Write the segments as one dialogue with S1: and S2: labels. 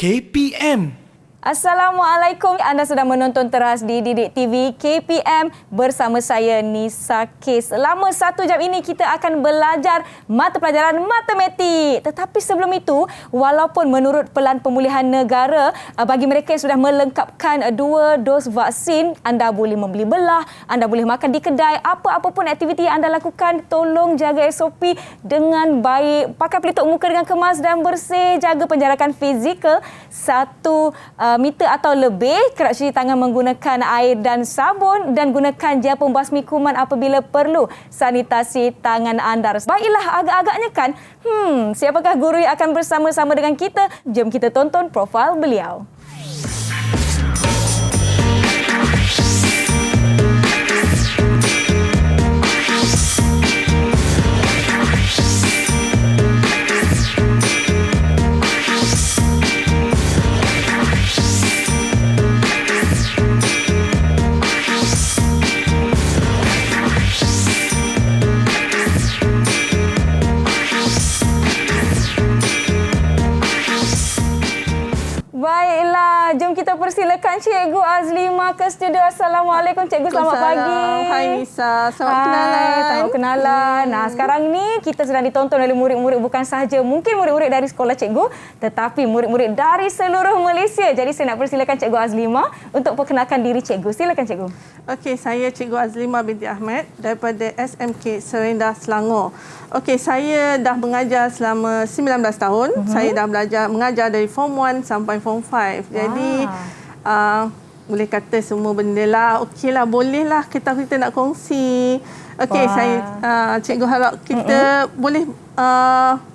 S1: KPM.
S2: Assalamualaikum. Anda sedang menonton teras di Didik TV KPM bersama saya Nisa K. Selama 1 jam ini kita akan belajar mata pelajaran matematik. Tetapi sebelum itu, walaupun menurut Pelan Pemulihan Negara, bagi mereka yang sudah melengkapkan 2 dos vaksin, anda boleh membeli belah, anda boleh makan di kedai, apa-apa pun aktiviti yang anda lakukan, tolong jaga SOP dengan baik. Pakai pelitup muka dengan kemas dan bersih, jaga penjarakan fizikal 1 meter atau lebih, kerap cuci tangan menggunakan air dan sabun dan gunakan gel pembasmi kuman apabila perlu. Sanitasi tangan anda. Baiklah, agak-agaknya kan, siapakah guru yang akan bersama-sama dengan kita? Jom kita tonton profil beliau. Baiklah, jom kita persilakan Cikgu Azlimah ke studio. Assalamualaikum Cikgu, selamat pagi.
S3: Hai Nisa, selamat kenalan.
S2: Selamat kenalan. Nah, sekarang ni kita sedang ditonton oleh murid-murid bukan sahaja mungkin murid-murid dari sekolah Cikgu, tetapi murid-murid dari seluruh Malaysia. Jadi saya nak persilakan Cikgu Azlimah untuk perkenalkan diri Cikgu. Silakan Cikgu.
S3: Okey, saya Cikgu Azlimah binti Ahmad daripada SMK Serendah, Selangor. Okey, saya dah mengajar selama 19 tahun. Saya dah mengajar dari Form 1 sampai Form 5. Jadi boleh kata semua benda lah. Okeylah, bolehlah kita nak kongsi. Okey, saya cikgu harap kita boleh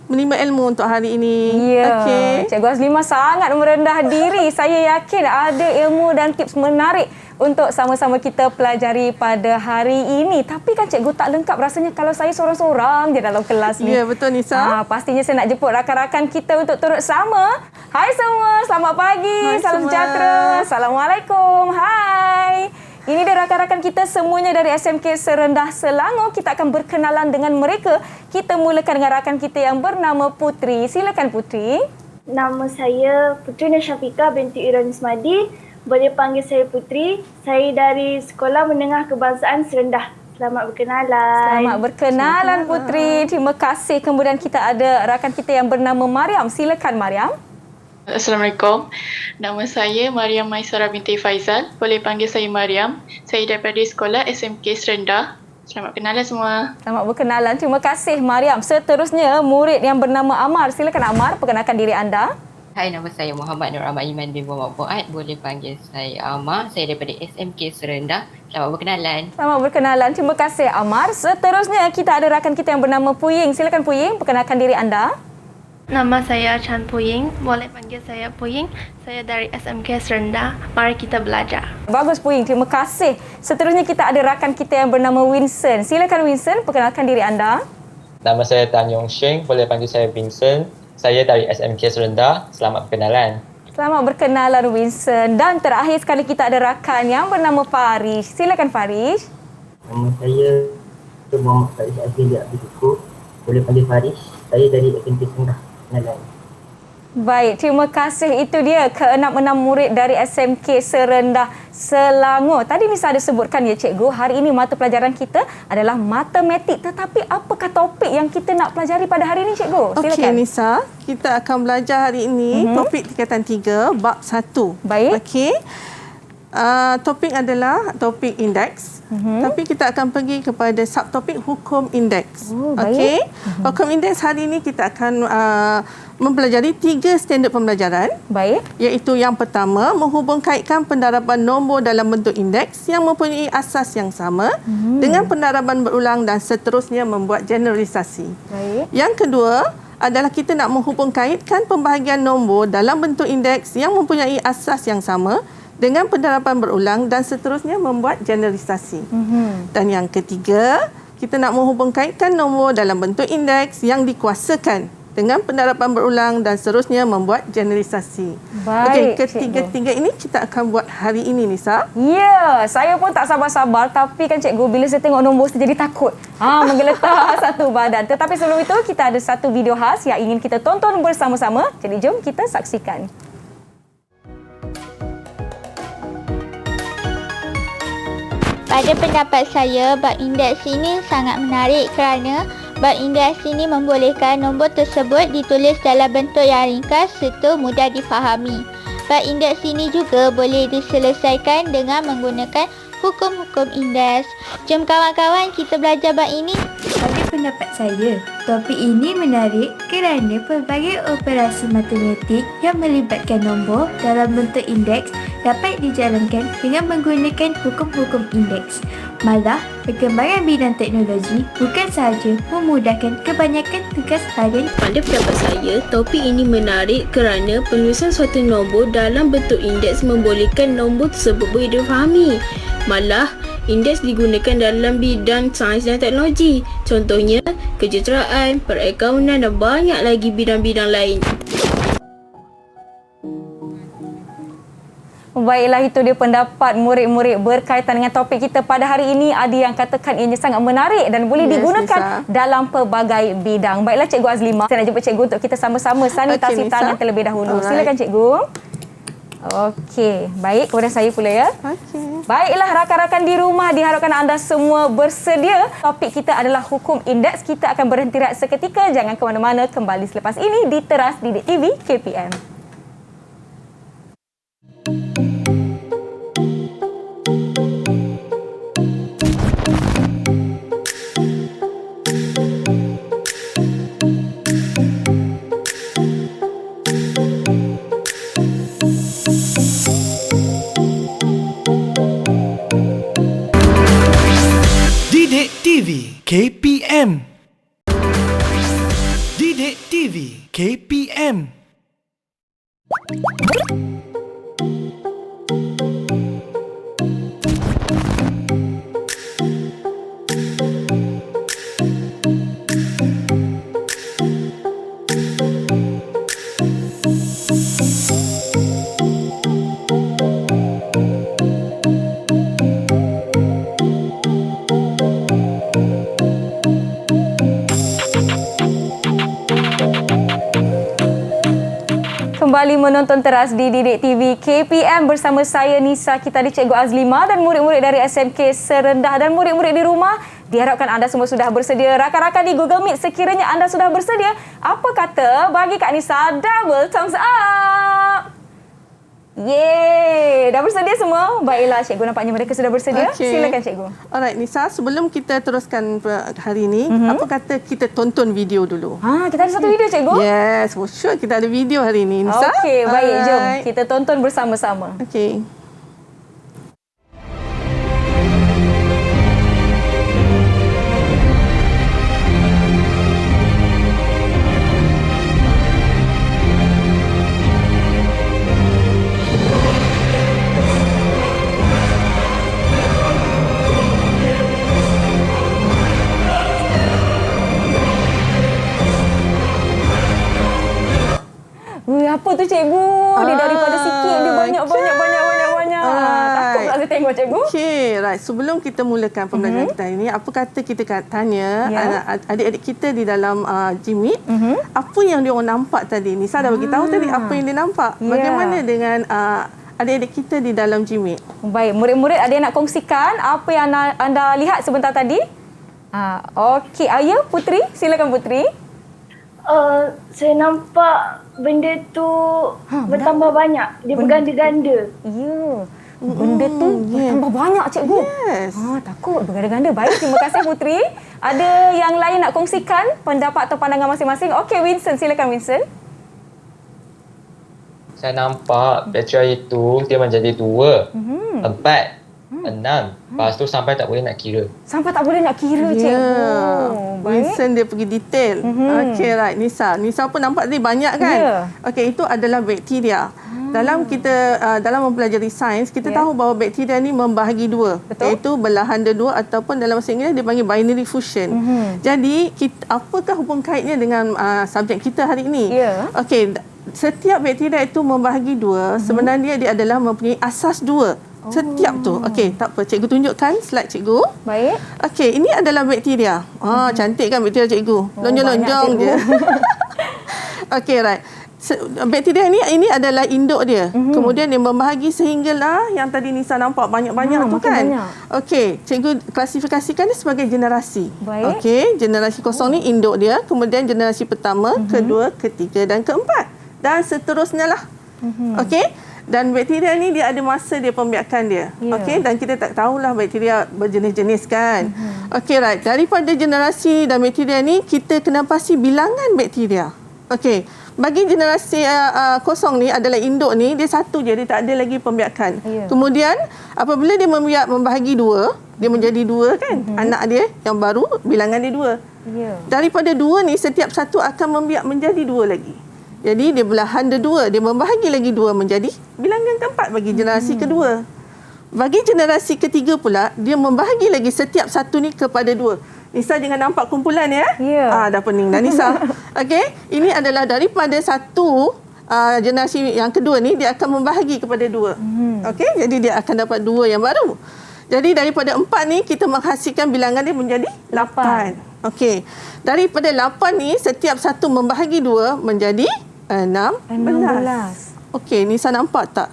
S3: menimba ilmu untuk hari ini.
S2: Ya,
S3: Okey.
S2: Cikgu Azlimah sangat merendah diri. Saya yakin ada ilmu dan tips menarik untuk sama-sama kita pelajari pada hari ini. Tapi kan cikgu tak lengkap rasanya kalau saya seorang-seorang je dalam kelas ni.
S3: Ya, betul Nisa.
S2: Pastinya saya nak jemput rakan-rakan kita untuk turut sama. Hai semua, selamat pagi.
S3: Hai
S2: Salam
S3: semua.
S2: sejahtera. Assalamualaikum. Hai. Ini dia rakan-rakan kita semuanya dari SMK Serendah Selangor. Kita akan berkenalan dengan mereka. Kita mulakan dengan rakan kita yang bernama Putri. Silakan Putri.
S4: Nama saya Putri Nasyafika binti Iran Ismadi. Boleh panggil saya Putri. Saya dari Sekolah Menengah Kebangsaan Serendah. Selamat berkenalan.
S2: Selamat berkenalan Putri. Terima kasih. Kemudian kita ada rakan kita yang bernama Mariam. Silakan Mariam.
S5: Assalamualaikum. Nama saya Mariam Maisara binti Faizal. Boleh panggil saya Mariam. Saya daripada Sekolah SMK Serendah. Selamat berkenalan semua.
S2: Selamat berkenalan. Terima kasih Mariam. Seterusnya murid yang bernama Amar. Silakan Amar, perkenalkan diri anda.
S6: Hai, nama saya Muhammad Nur Ahmad Iman bin Muhammad Fuad. Boleh panggil saya Amar. Saya daripada SMK Serendah. Selamat berkenalan.
S2: Selamat berkenalan. Terima kasih Amar. Seterusnya kita ada rakan kita yang bernama Puying. Silakan Puying, perkenalkan diri anda.
S7: Nama saya Chan Puying. Boleh panggil saya Puying. Saya dari SMK Serendah. Mari kita belajar.
S2: Bagus Puying, terima kasih. Seterusnya kita ada rakan kita yang bernama Winston. Silakan Winston, perkenalkan diri anda.
S8: Nama saya Tan Yong Sheng, boleh panggil saya Vincent. Saya dari SMK Serendah. Selamat berkenalan.
S2: Selamat berkenalan Winston. Dan terakhir sekali kita ada rakan yang bernama Farish. Silakan Farish.
S9: Nama saya Muhammad Farish Azli Abdul Syukur. Boleh panggil Farish. Saya dari SMK Serendah. Kenalan.
S2: Baik, terima kasih. Itu dia ke-6 murid dari SMK Serendah Selangor. Tadi Nisa ada sebutkan ya cikgu, hari ini mata pelajaran kita adalah matematik. Tetapi apakah topik yang kita nak pelajari pada hari ini cikgu? Silakan.
S3: Okey Nisa, kita akan belajar hari ini topik tingkatan 3 bab 1.
S2: Baik.
S3: Okey. Topik adalah topik indeks. Tapi kita akan pergi kepada subtopik hukum indeks. Okey. Hukum indeks hari ini kita akan mempelajari 3 standard pembelajaran.
S2: Baik.
S3: Iaitu yang pertama, menghubungkaitkan pendaraban nombor dalam bentuk indeks yang mempunyai asas yang sama dengan pendaraban berulang dan seterusnya membuat generalisasi.
S2: Baik.
S3: Yang kedua adalah kita nak menghubungkaitkan pembahagian nombor dalam bentuk indeks yang mempunyai asas yang sama dengan pendaraban berulang dan seterusnya membuat generalisasi. Dan yang ketiga, kita nak menghubungkaitkan nombor dalam bentuk indeks yang dikuasakan dengan pendaraban berulang dan seterusnya membuat generalisasi. Okey,
S2: Baik,
S3: ketiga-tiga ini kita akan buat hari ini Nisa.
S2: Ya, saya pun tak sabar-sabar. Tapi kan cikgu, bila saya tengok nombor saya jadi takut. Menggeletar satu badan. Tetapi sebelum itu, kita ada satu video khas yang ingin kita tonton bersama-sama. Jadi jom kita saksikan.
S1: Pada pendapat saya, bab indeks ini sangat menarik kerana bab indeks ini membolehkan nombor tersebut ditulis dalam bentuk yang ringkas serta mudah difahami. Bab indeks ini juga boleh diselesaikan dengan menggunakan hukum-hukum indeks. Jom kawan-kawan kita belajar bab ini.
S10: Pada pendapat saya, topik ini menarik kerana pelbagai operasi matematik yang melibatkan nombor dalam bentuk indeks dapat dijalankan dengan menggunakan hukum-hukum indeks. Malah, perkembangan bidang teknologi bukan sahaja memudahkan kebanyakan tugas harian.
S11: Pada pendapat saya, topik ini menarik kerana penulisan suatu nombor dalam bentuk indeks membolehkan nombor tersebut boleh difahami. Malah, indeks digunakan dalam bidang sains dan teknologi. Contohnya, kejuruteraan, perakaunan dan banyak lagi bidang-bidang lain.
S2: Baiklah, itu dia pendapat murid-murid berkaitan dengan topik kita pada hari ini. Ada yang katakan ianya sangat menarik dan boleh digunakan dalam pelbagai bidang. Baiklah Cikgu Azlimah, saya nak jumpa Cikgu untuk kita sama-sama sanitasi tangan terlebih dahulu. Silakan Cikgu. Okey, baik, kepada saya pula ya. Baiklah rakan-rakan di rumah, diharapkan anda semua bersedia. Topik kita adalah hukum indeks. Kita akan berhenti rehat seketika. Jangan ke mana-mana, kembali selepas ini di Teras Didik TV KPM.
S12: Didik TV KPM. Didik TV KPM.
S2: Kembali menonton Teras di Didik TV KPM bersama saya Nisa, kita di Cikgu Azlimah dan murid-murid dari SMK Serendah dan murid-murid di rumah. Diharapkan anda semua sudah bersedia. Rakan-rakan di Google Meet, sekiranya anda sudah bersedia, apa kata bagi Kak Nisa double thumbs up? Yeay, dah bersedia semua? Baiklah Cikgu, nampaknya mereka sudah bersedia. Silakan Cikgu.
S3: Alright Nisa, sebelum kita teruskan hari ini, apa kata kita tonton video dulu?
S2: Kita ada satu video Cikgu?
S3: Yes, for sure kita ada video hari ini Nisa.
S2: Okey, baik, jom kita tonton bersama-sama.
S3: Okey.
S2: Apa tu Cikgu? Dia daripada sikit, dia banyak. Takut pula saya tengok Cikgu.
S3: Okey, right. Sebelum kita mulakan pembelajaran kita hari ini, apa kata kita tanya adik-adik kita di dalam Jimit, apa yang dia orang nampak tadi? Nisa dah bagi tahu tadi apa yang dia nampak. Bagaimana dengan adik-adik kita di dalam Jimit?
S2: Baik, murid-murid ada yang nak kongsikan apa yang anda lihat sebentar tadi? Okey, Ayah, Putri, silakan Putri.
S4: Saya nampak benda tu bertambah banyak. Dia berganda-ganda.
S2: Ya. Benda tu bertambah banyak Cikgu.
S3: Yes.
S2: Takut berganda-ganda. Baik, terima kasih Putri. Ada yang lain nak kongsikan pendapat atau pandangan masing-masing? Okey, Vincent, silakan Vincent.
S8: Saya nampak bateri itu dia menjadi 2, 4, 6. Lepas tu sampai tak boleh nak kira.
S2: Sampai tak boleh nak kira Cikgu.
S3: Vincent dia pergi detail. Okey, right. Nisa pun nampak tadi banyak kan? Okey, itu adalah bakteria. Dalam kita dalam mempelajari sains, kita tahu bahawa bakteria ni membahagi 2, iaitu belahan dia 2 ataupun dalam bahasa Inggeris dia panggil binary fusion. Jadi, apakah hubung kaitnya dengan subjek kita hari ini? Okey, setiap bakteria itu membahagi 2, sebenarnya dia adalah mempunyai asas 2. Setiap tu. Okey, tak apa. Cikgu tunjukkan slide cikgu.
S2: Baik.
S3: Okey, ini adalah bakteria. Cantik kan bakteria cikgu? Lonjong-lonjong je. Okey, right. Bakteria ini adalah induk dia. Kemudian dia membahagi sehinggalah yang tadi Nisa nampak banyak-banyak tu kan. Okey, cikgu klasifikasikan dia sebagai generasi. Okey, generasi kosong ni induk dia, kemudian generasi pertama, kedua, ketiga dan keempat. Dan seterusnya lah. Okey. Dan bakteria ni dia ada masa dia pembiakan dia. Okey, dan kita tak tahulah bakteria berjenis-jenis kan. Okey, right. Daripada generasi dan bakteria ni kita kena pasti bilangan bakteria. Okey. Bagi generasi kosong ni adalah induk ni, dia satu je, dia tak ada lagi pembiakan. Kemudian apabila dia membahagi dua, dia menjadi dua kan. Anak dia yang baru bilangan dia dua. Daripada dua ni setiap satu akan membiak menjadi dua lagi. Jadi dia belahan dia dua, dia membahagi lagi dua menjadi bilangan keempat bagi generasi kedua. Bagi generasi ketiga pula, dia membahagi lagi setiap satu ni kepada dua. Nisa jangan nampak kumpulan ya. Dah pening dah Nisa. Okey, ini adalah daripada satu generasi yang kedua ni dia akan membahagi kepada dua. Okey, jadi dia akan dapat dua yang baru. Jadi daripada 4 ni kita menghasilkan bilangan dia menjadi 8. Okey. Daripada 8 ni setiap satu membahagi 2 menjadi 16. Okey, Nisa nampak tak?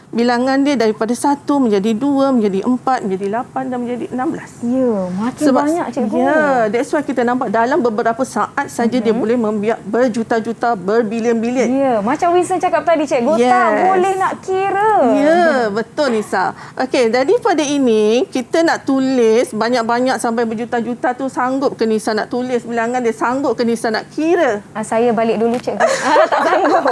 S3: Bilangan dia daripada 1 menjadi 2, menjadi 4, menjadi 8 dan menjadi 16.
S2: Ya, makin banyak cikgu.
S3: Ya, that's why kita nampak dalam beberapa saat saja dia boleh membiak berjuta-juta, berbilion-bilion.
S2: Ya, macam Wilson cakap tadi cikgu, tak boleh nak kira.
S3: Ya, betul Nisa. Okey, daripada ini kita nak tulis banyak-banyak sampai berjuta-juta tu sanggup ke Nisa nak tulis bilangan dia? Sanggup ke Nisa nak kira?
S2: Saya balik dulu cikgu. Tak sanggup.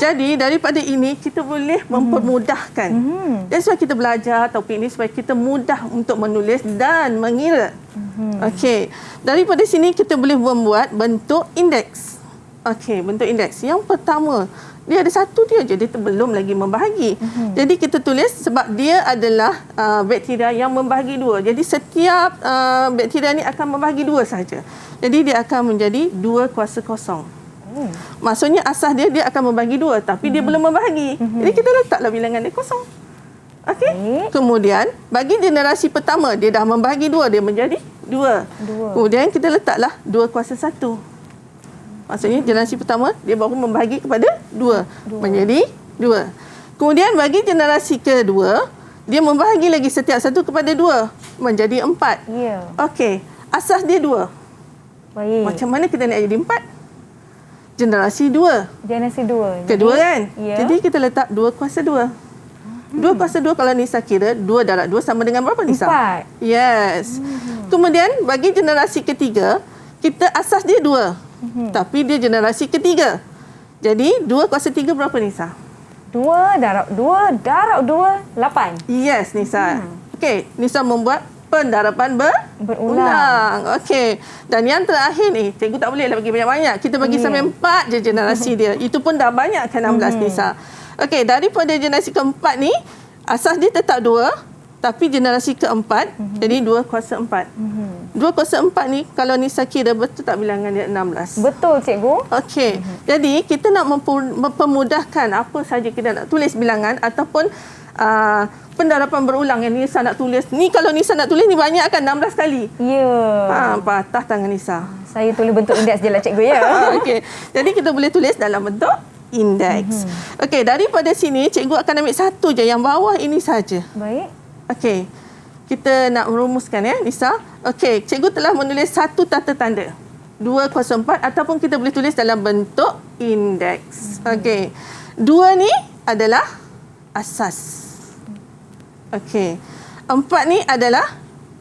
S3: Jadi daripada ini kita boleh mempermudahkan. That's why kita belajar topik ini supaya kita mudah untuk menulis dan mengira. Okey. Daripada sini kita boleh membuat bentuk indeks. Okey, bentuk indeks. Yang pertama, dia ada satu dia je, dia belum lagi membahagi. Jadi kita tulis sebab dia adalah bakteria yang membahagi dua. Jadi setiap bakteria ni akan membahagi dua saja. Jadi dia akan menjadi 2 kuasa kosong. Maksudnya asas dia akan membagi 2 tapi dia belum membahagi. Jadi kita letaklah bilangan dia kosong. Okey. Kemudian bagi generasi pertama dia dah membahagi 2, dia menjadi 2. Kemudian kita letaklah 2 kuasa 1. Maksudnya generasi pertama dia baru membahagi kepada 2 menjadi 2. Kemudian bagi generasi kedua dia membahagi lagi setiap satu kepada 2 menjadi 4. Okey. Asas dia 2. Macam mana kita nak jadi 4? Generasi 2. Kedua kan? Jadi kita letak 2 kuasa 2. 2 kuasa 2 kalau Nisa kira 2 darab 2 sama dengan berapa Nisa?
S2: 4.
S3: Yes. Kemudian bagi generasi ketiga kita asas dia 2. Tapi dia generasi ketiga. Jadi 2 kuasa 3 berapa Nisa?
S2: 2 darab 2 darab 2 8.
S3: Yes Nisa. Okey, Nisa membuat pendarapan berulang. Okey. Dan yang terakhir ni, cikgu tak bolehlah bagi banyak-banyak. Kita bagi sampai 4 je generasi dia. Itu pun dah banyak kan 16 Nisa. Okey, daripada generasi keempat ni, asas dia tetap 2. Tapi generasi keempat, jadi 2 kuasa 4. 2 kuasa 4 ni, kalau Nisa kira betul tak bilangan dia 16?
S2: Betul cikgu.
S3: Okey. Jadi, kita nak mempermudahkan apa saja kita nak tulis bilangan ataupun pendarapan berulang yang Nisa nak tulis. Ni kalau Nisa nak tulis ni banyak kan 16 kali.
S2: Ya.
S3: Patah tangan Nisa.
S2: Saya tulis bentuk indeks je lah cikgu ya.
S3: Okey. Jadi kita boleh tulis dalam bentuk indeks. Okey, daripada sini cikgu akan ambil satu je yang bawah ini saja.
S2: Baik.
S3: Okey. Kita nak merumuskan ya Nisa. Okey, cikgu telah menulis satu tata tanda. 2 kuasa 4 ataupun kita boleh tulis dalam bentuk indeks. Okey. 2 ni adalah asas. Okey. 4 ni adalah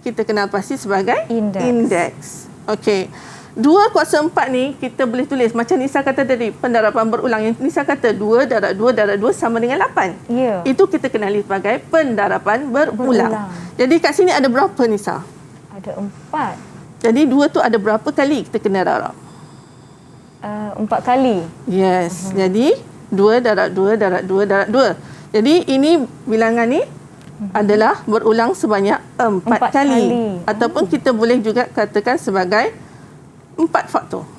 S3: kita kenal pasti sebagai indeks. Okey. 2 kuasa 4 ni kita boleh tulis macam Nisa kata tadi, pendarapan berulang. Yang Nisa kata 2 darab 2 darab 2 sama dengan 8. Itu kita kenali sebagai pendarapan berulang. Jadi kat sini ada berapa Nisa?
S2: Ada 4.
S3: Jadi 2 tu ada berapa kali kita kena darab?
S2: 4 kali.
S3: Yes. Jadi 2 darab 2 darab 2 darab 2. Jadi ini bilangan ni adalah berulang sebanyak 4 kali. Ataupun kita boleh juga katakan sebagai 4 faktor.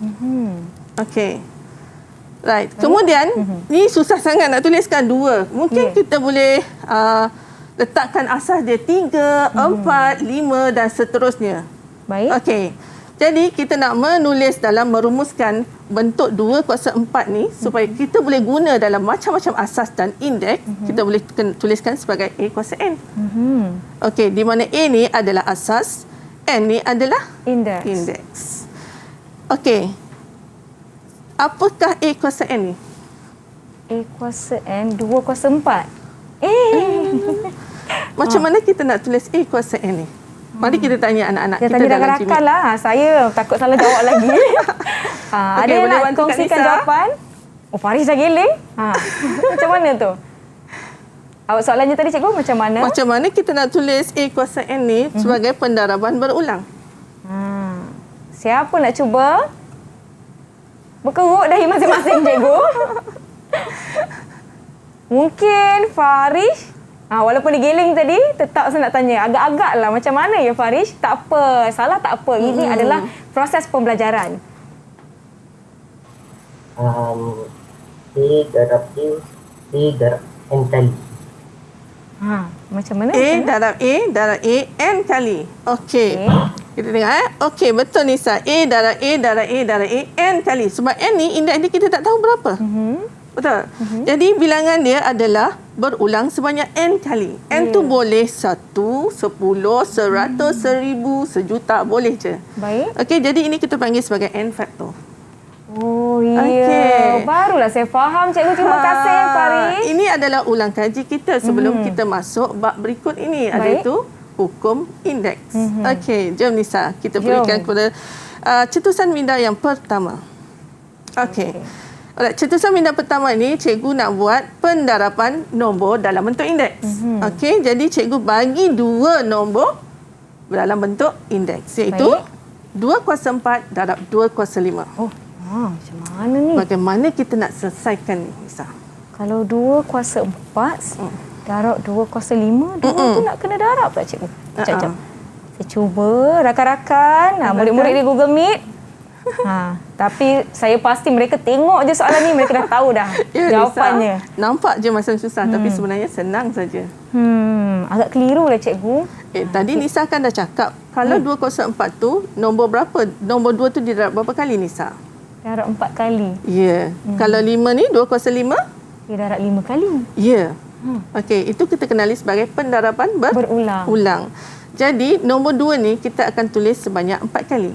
S3: Okey. Right. Kemudian, ni susah sangat nak tuliskan 2. Mungkin kita boleh letakkan asas dia 3, 4, 5 dan seterusnya.
S2: Baik.
S3: Okey. Jadi kita nak menulis merumuskan bentuk 2 kuasa 4 ni supaya kita boleh guna dalam macam-macam asas dan indeks, kita boleh tuliskan sebagai A kuasa N. Okey, di mana A ni adalah asas, N ni adalah indeks. Okey. Apakah A kuasa N ni?
S2: A kuasa N 2 kuasa 4.
S3: Macam mana kita nak tulis A kuasa N ni? Mari kita tanya anak-anak kita
S2: tanya
S3: dalam
S2: rakan lah. Saya takut salah jawab lagi. Ada yang nak kongsikan jawapan? Faris dah geleng. Macam mana tu? Soalannya tadi cikgu macam mana?
S3: Macam mana kita nak tulis A kuasa N ni sebagai pendaraban berulang?
S2: Siapa nak cuba? Berkerut dahi masing-masing cikgu. Mungkin Faris. Walaupun digeling tadi, tetap saya nak tanya. Agak-agak lah macam mana ya Faris? Tak apa, salah tak apa. Ini adalah proses pembelajaran.
S9: A darab A, A darab N kali.
S2: Macam mana?
S3: A darab N kali. Okey. Kita tengok Okey, betul Nisa. A darab A darab A darab A N kali. Sebab N ni indeks dia kita tak tahu berapa. Betul? Jadi bilangan dia adalah berulang sebanyak N kali. N tu boleh 1, 10, 100, 1000, 1,000,000, boleh je.
S2: Baik.
S3: Okey, jadi ini kita panggil sebagai N faktor.
S2: Oh ya, barulah saya faham cikgu. Terima kasih Faris.
S3: Ini adalah ulang kaji kita sebelum kita masuk bab berikut ini.
S2: Baik.
S3: Iaitu hukum indeks. Okey, jom Nisa, kita berikan kepada cetusan minda yang pertama. Okey. Alright, cetusan minda pertama ni cikgu nak buat pendaraban nombor dalam bentuk indeks. Okey, jadi cikgu bagi 2 nombor dalam bentuk indeks, iaitu 2 kuasa 4 darab 2 kuasa 5.
S2: Macam mana ni?
S3: Bagaimana kita nak selesaikan ni, Nisa?
S2: Kalau 2 kuasa 4 darab 2 kuasa 5, 2 tu nak kena darab tak cikgu? Sekejap. Saya cuba rakan-rakan. Murid-murid di Google Meet. Tapi saya pasti mereka tengok je soalan ni, mereka dah tahu dah jawapannya.
S3: Nisa, nampak je macam susah tapi sebenarnya senang saja.
S2: Agak keliru lah cikgu.
S3: Tadi Nisa kan dah cakap kalau 2 kuasa 4 tu nombor berapa? Nombor 2 tu didarab berapa kali Nisa?
S2: Darab 4 kali.
S3: Ya. Kalau 5 ni 2 kuasa 5?
S2: Dia darab 5 kali.
S3: Ya. Okey, itu kita kenali sebagai pendaraban berulang. Jadi, nombor 2 ni kita akan tulis sebanyak 4 kali.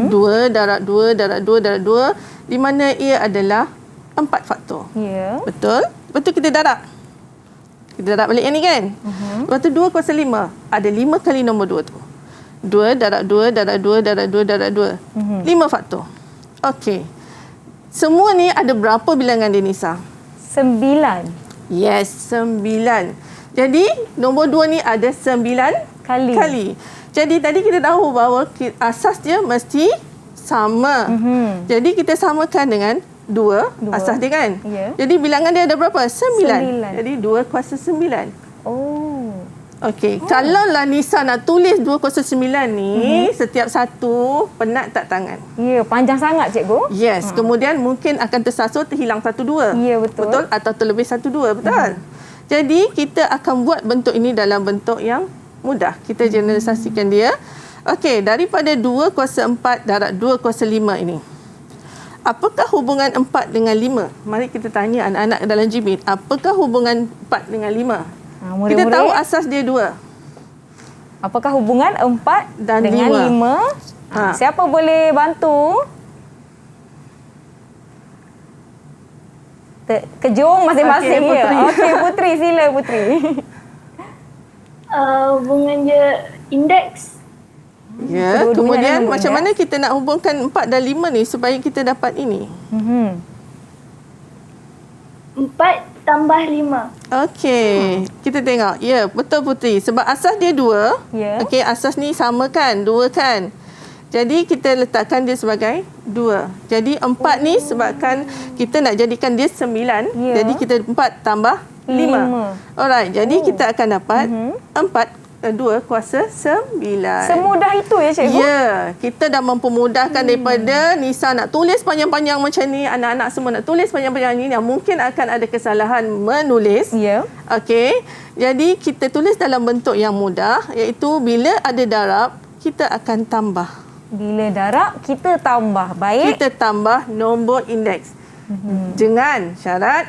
S3: 2 darab 2 darab 2 darab 2, di mana ia adalah 4 faktor.
S2: Ya.
S3: Betul? Betul kita darab. Kita darab balik yang ni kan? Lepas tu 2 kuasa 5. Ada 5 kali nombor 2 tu. 2 darab 2 darab 2 darab 2 darab 2. 5 faktor. Okey. Semua ni ada berapa bilangan dia Nisa?
S2: 9.
S3: Yes, 9. Jadi, nombor 2 ni ada 9 kali. Jadi tadi kita tahu bahawa asas dia mesti sama. Jadi kita samakan dengan 2 asas dia kan? Jadi bilangan dia ada berapa? 9. Jadi 2 kuasa 9. Okey, kalau lah Nisa nak tulis 2 kuasa 9 ni, setiap satu penat tak tangan?
S2: Ya, panjang sangat cikgu.
S3: Yes, kemudian mungkin akan tersasul terhilang 1-2.
S2: Ya, betul.
S3: Betul? Atau terlebih 1-2, betul? Jadi kita akan buat bentuk ini dalam bentuk yang mudah. Kita generalisasikan dia. Okey, daripada 2 kuasa 4 darab 2 kuasa 5 ini. Apakah hubungan 4 dengan 5? Mari kita tanya anak-anak dalam Jimit. Apakah hubungan 4 dengan 5? Kita tahu asas dia 2.
S2: Apakah hubungan 4
S3: dan
S2: dengan 5? Siapa boleh bantu? Kejung masing-masing ya. Okey, Putri, sila Putri.
S4: Hubungan dia indeks.
S3: Ya, kemudian macam mana kita nak hubungkan 4 dan 5 ni supaya kita dapat ini?
S4: 4 tambah 5.
S3: Okey, kita tengok. Ya, betul Putri. Sebab asas dia 2. Okey, asas ni sama kan? 2 kan? Jadi kita letakkan dia sebagai 2. Jadi 4 ni sebabkan kita nak jadikan dia 9. Jadi kita 4 tambah 5. Alright, jadi kita akan dapat 2 kuasa 9.
S2: Semudah itu ya cikgu?
S3: Ya, kita dah mempermudahkan daripada Nisa nak tulis panjang-panjang macam ni, anak-anak semua nak tulis panjang-panjang ni yang mungkin akan ada kesalahan menulis.
S2: Ya.
S3: Okey, jadi kita tulis dalam bentuk yang mudah, iaitu bila ada darab, kita akan tambah.
S2: Bila darab, kita tambah. Baik.
S3: Kita tambah nombor indeks. Dengan syarat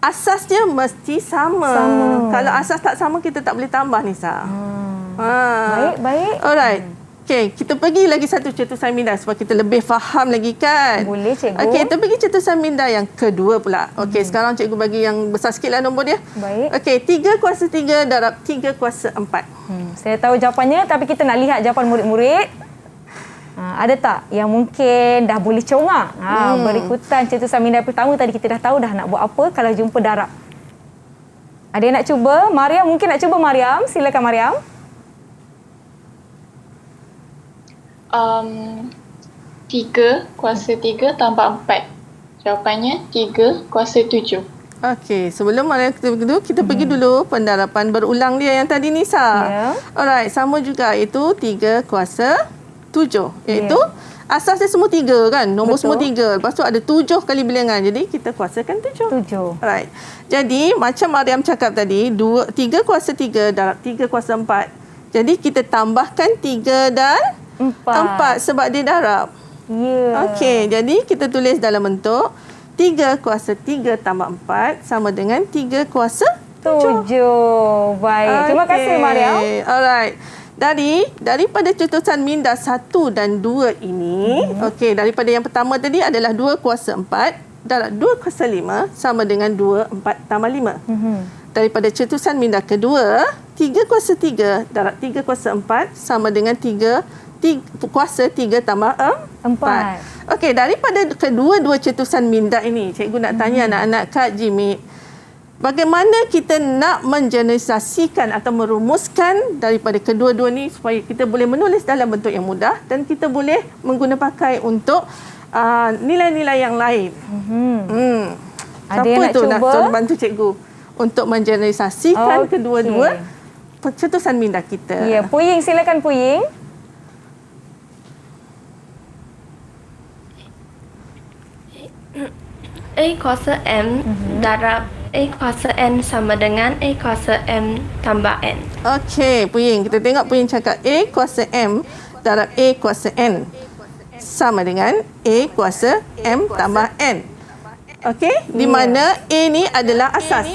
S3: asasnya mesti sama. Kalau asas tak sama, kita tak boleh tambah, Nisa.
S2: Baik.
S3: Alright. Okey, kita pergi lagi satu cetusan minda supaya kita lebih faham lagi kan.
S2: Boleh, cikgu.
S3: Okey, kita pergi cetusan minda yang kedua pula. Okey, sekarang cikgu bagi yang besar sikitlah nombor dia.
S2: Baik.
S3: Okey, 3 kuasa 3 darab 3 kuasa 4.
S2: Saya tahu jawapannya, tapi kita nak lihat jawapan murid-murid. Ada tak yang mungkin dah boleh congak? Berikutan cetusan minda pertama tadi kita dah tahu dah nak buat apa kalau jumpa darab. Ada yang nak cuba? Mariam mungkin nak cuba, Mariam. Silakan, Mariam.
S5: 3 kuasa 3 tambah 4. Jawapannya 3 kuasa 7.
S3: Okey, sebelum kita pergi dulu pendarapan berulang dia yang tadi, Nisa. Alright, sama juga iaitu 3 kuasa 7. Iaitu asas dia semua 3 kan? Nombor semua 3. Lepas tu ada 7 kali bilangan. Jadi kita kuasakan 7. Alright. Jadi macam Mariam cakap tadi, 3 kuasa 3 darab 3 kuasa 4. Jadi kita tambahkan 3 dan 4 sebab dia darab. Okey, jadi kita tulis dalam bentuk 3 kuasa 3 tambah 4 sama dengan 3 kuasa 7.
S2: Baik. Terima kasih, Mariam.
S3: Alright. Daripada cetusan minda 1 dan 2 ini, okey, daripada yang pertama tadi adalah 2 kuasa 4 darab 2 kuasa 5 sama dengan 2 4 tambah 5. Daripada cetusan minda kedua, 3 kuasa 3 darab 3 kuasa 4 sama dengan 3 kuasa 3 tambah 4. Okey, daripada kedua-dua cetusan minda ini, cikgu nak tanya anak-anak Kak Jimmy, bagaimana kita nak mengeneralisasikan atau merumuskan daripada kedua-dua ni supaya kita boleh menulis dalam bentuk yang mudah dan kita boleh mengguna pakai untuk nilai-nilai yang lain.
S2: Ada yang nak
S3: tu
S2: cuba?
S3: nak tolong bantu cikgu untuk mengeneralisasikan kedua-dua cetusan minda kita.
S2: Ya, Puying, silakan Puying.
S7: A kuasa M darab A kuasa N sama dengan A kuasa M tambah N.
S3: Okey, Puying. Kita tengok Puying cakap A kuasa M darab A kuasa N sama dengan A kuasa M tambah N. Okey, di mana A ni adalah asas.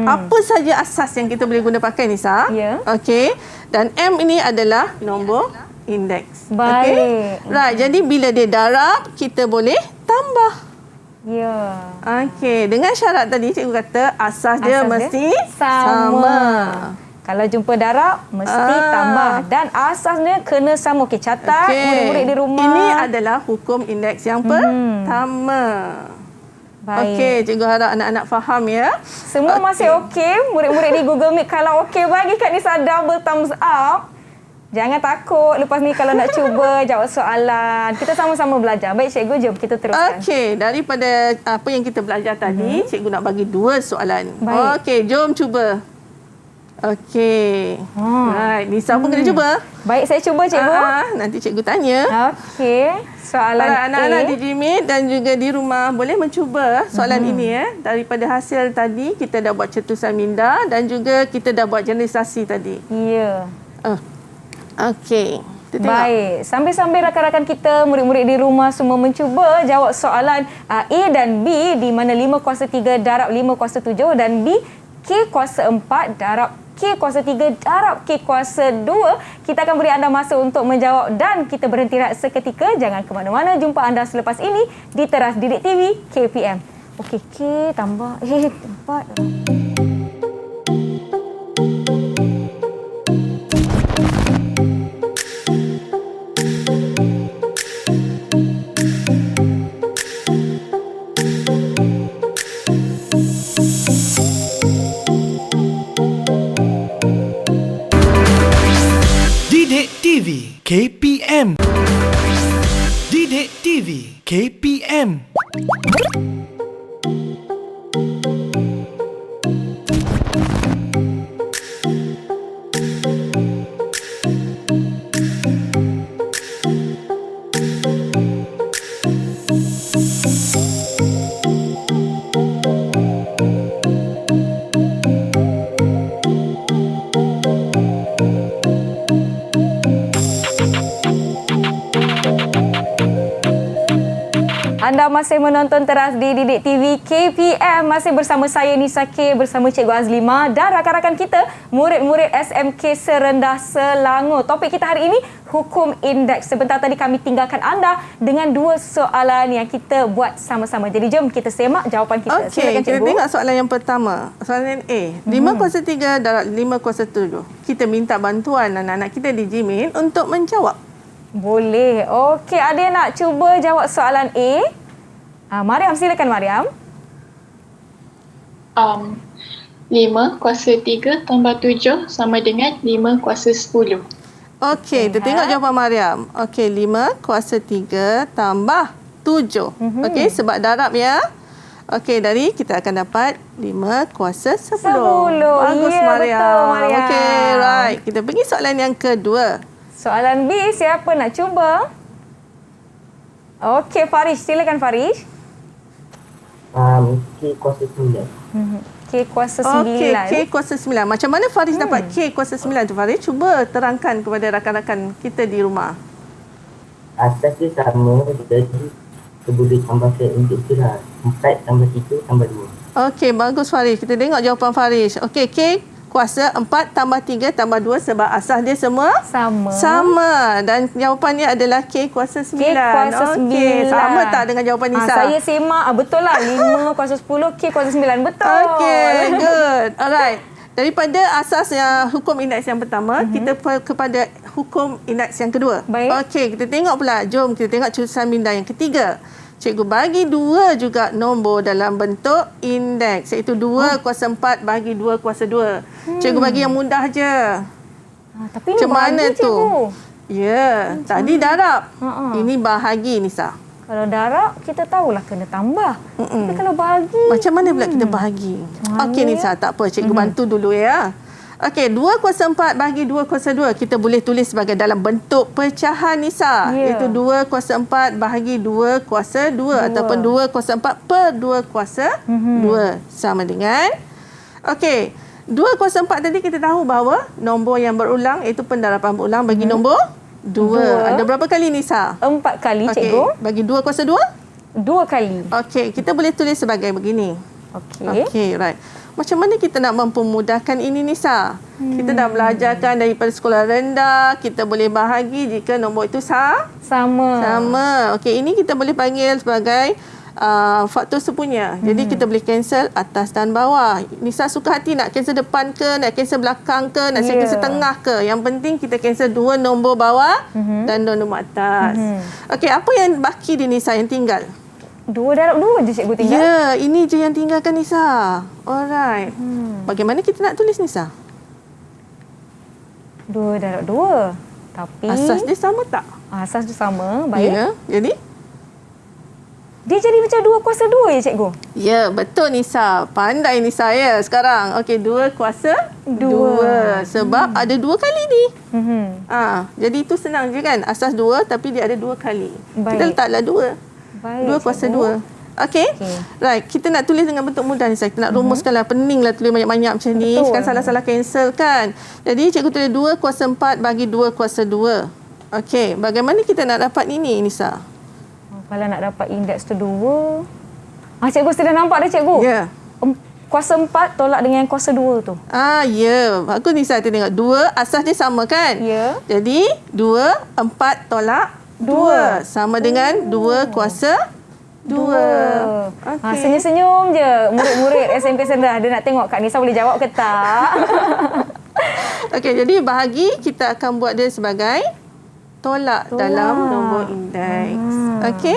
S3: Apa saja asas yang kita boleh guna pakai, Nisa? Okey, dan M ini adalah nombor indeks.
S2: Baik.
S3: Okay? Right, jadi bila dia darab, kita boleh tambah. Okey, dengan syarat tadi cikgu kata asas dia mesti sama.
S2: Kalau jumpa darab mesti tambah dan asasnya kena sama. Okey, catat murid-murid di rumah.
S3: Ini adalah hukum indeks yang pertama. Okey, cikgu harap anak-anak faham ya.
S2: Semua masih okey. Murid-murid di Google Meet kalau okey bagi Kak Nisa double thumbs up. Jangan takut lepas ni kalau nak cuba jawab soalan. Kita sama-sama belajar. Baik cikgu, jom kita teruskan.
S3: Okey, daripada apa yang kita belajar tadi, cikgu nak bagi 2 soalan. Okey, jom cuba. Okey. Right, Nisa pun kena cuba.
S2: Baik, saya cuba cikgu.
S3: Nanti cikgu tanya.
S2: Okey, soalan
S3: para anak-anak
S2: A.
S3: di Jimit dan juga di rumah boleh mencuba soalan ini Daripada hasil tadi kita dah buat cetusan minda dan juga kita dah buat generalisasi tadi.
S2: Ya.
S3: Okey.
S2: Baik, sambil-sambil rakan-rakan kita, murid-murid di rumah semua mencuba jawab soalan A dan B di mana 5 kuasa 3 darab 5 kuasa 7 dan B K kuasa 4 darab K kuasa 3 darab K kuasa 2. Kita akan beri anda masa untuk menjawab dan kita berhenti rehat seketika. Jangan ke mana-mana, jumpa anda selepas ini di Teras Didik TV KPM. Okey, K tambah 4.
S12: Didik TV KPM. Didik TV KPM.
S2: Anda masih menonton teras di Didik TV KPM. Masih bersama saya Nisa K, bersama Cikgu Azlima dan rakan-rakan kita, murid-murid SMK Serendah Selangor. Topik kita hari ini, hukum indeks. Sebentar tadi kami tinggalkan anda dengan 2 soalan yang kita buat sama-sama. Jadi jom kita semak jawapan kita.
S3: Okey, kita tengok soalan yang pertama. Soalan A. 5/3 darab 5/7. Kita minta bantuan anak-anak kita di Jimin untuk menjawab.
S2: Boleh. Okey, ada yang nak cuba jawab soalan A? Mariam, silakan Mariam.
S5: 5/3 tambah 7 sama dengan 5/10.
S3: Okey, kita tengok jawapan Mariam. Okey, 5/3 tambah 7. Okey, sebab darab ya. Okey, dari kita akan dapat 5/10. Bagus,
S2: Ya,
S3: Mariam.
S2: betul, Mariam.
S3: Okey, right. Kita pergi soalan yang kedua.
S2: Soalan B, siapa nak cuba? Okey, Farish. Silakan Farish.
S9: K kuasa 9.
S2: K kuasa 9.
S3: Okey, K kuasa 9. Macam mana Farish dapat K kuasa 9 tu, Farish? Cuba terangkan kepada rakan-rakan kita di rumah.
S9: Asas dia sama, jadi kita boleh tambahkan indeks tu lah. 4 tambah 3 tambah 2.
S3: Okey, bagus Farish. Kita tengok jawapan Farish. Okey, K kuasa 4 tambah 3 tambah 2 sebab asas dia semua sama. Dan jawapannya adalah K kuasa 9.
S2: K kuasa 9.
S3: Okey, sama tak dengan jawapan Nisa?
S2: Saya semak. Betul lah. 5 kuasa 10, K kuasa 9. Betul.
S3: Okey, good. Alright. Daripada asas yang hukum indeks yang pertama, kita kepada hukum indeks yang kedua.
S2: Baik.
S3: Okey, kita tengok pula. Jom kita tengok cutusan minda yang ketiga. Cikgu bagi 2 juga nombor dalam bentuk indeks, iaitu 2 kuasa 4 bagi 2 kuasa 2. Cikgu bagi yang mudah je.
S2: Tapi
S3: macam mana
S2: bahagi,
S3: tu?
S2: Cikgu.
S3: Ya, tadi darab. Ini bahagi, Nisa.
S2: Kalau darab, kita tahulah kena tambah. Tapi kalau bahagi...
S3: Macam mana pula kita bahagi? Okey, Nisa, tak apa. Cikgu bantu dulu ya. Okey, 2 kuasa 4 bagi 2 kuasa 2. Kita boleh tulis sebagai dalam bentuk pecahan, Nisa. Iaitu 2 kuasa 4 bahagi 2 kuasa 2. Ataupun 2 kuasa 4 per 2 kuasa 2. Sama dengan... Okey, 2 kuasa 4 tadi kita tahu bahawa nombor yang berulang iaitu pendarapan berulang bagi nombor 2. Ada berapa kali, Nisa?
S2: 4 kali, Cikgu.
S3: Bagi 2 kuasa 2?
S2: 2 kali.
S3: Okey, kita boleh tulis sebagai begini. Okey, right. Macam mana kita nak mempermudahkan ini, Nisa? Kita dah belajarkan daripada sekolah rendah, kita boleh bahagi jika nombor itu sama. Okey, ini kita boleh panggil sebagai faktor sepunya. Jadi kita boleh cancel atas dan bawah. Nisa suka hati nak cancel depan ke, nak cancel belakang ke, nak cancel tengah ke. Yang penting kita cancel 2 nombor bawah dan 2 nombor atas. Okey, apa yang baki di Nisa yang tinggal?
S2: 2 darab 2 je cikgu tinggal.
S3: Ya, ini je yang tinggalkan Nisa. Alright. Bagaimana kita nak tulis, Nisa?
S2: 2 darab 2. Tapi
S3: asas dia sama tak?
S2: Asas dia sama. Baik.
S3: Ya, jadi
S2: dia jadi macam 2 kuasa 2 ya, cikgu?
S3: Ya, betul Nisa. Pandai Nisa ya sekarang. Okey, 2 kuasa 2. Sebab ada 2 kali ni. Jadi itu senang je kan? Asas 2 tapi dia ada 2 kali. Kita letaklah 2. 2 kuasa 2. Okey. Right, kita nak tulis dengan bentuk mudah Nisa. Kita nak rumuskanlah, peninglah tulis banyak-banyak macam ni. Kan salah-salah cancel kan. Jadi cikgu tulis 2 kuasa 4 bagi 2 kuasa 2. Okey, bagaimana kita nak dapat ini, Nisa?
S2: Kalau nak dapat indeks tu 2. Cikgu sudah nampak dah, cikgu?
S3: Ya.
S2: Kuasa 4 tolak dengan kuasa 2 tu.
S3: Ya. Bagus Nisa, kita tengok. 2 asas dia sama kan?
S2: Ya.
S3: Jadi 2, 4 tolak 2. Sama dengan 2 kuasa 2.
S2: Okay. Senyum-senyum je murid-murid SMK Serendah. Dia nak tengok Kak Nisa boleh jawab ke tak.
S3: Okey, jadi bahagi kita akan buat dia sebagai tolak dalam nombor indeks. Okey.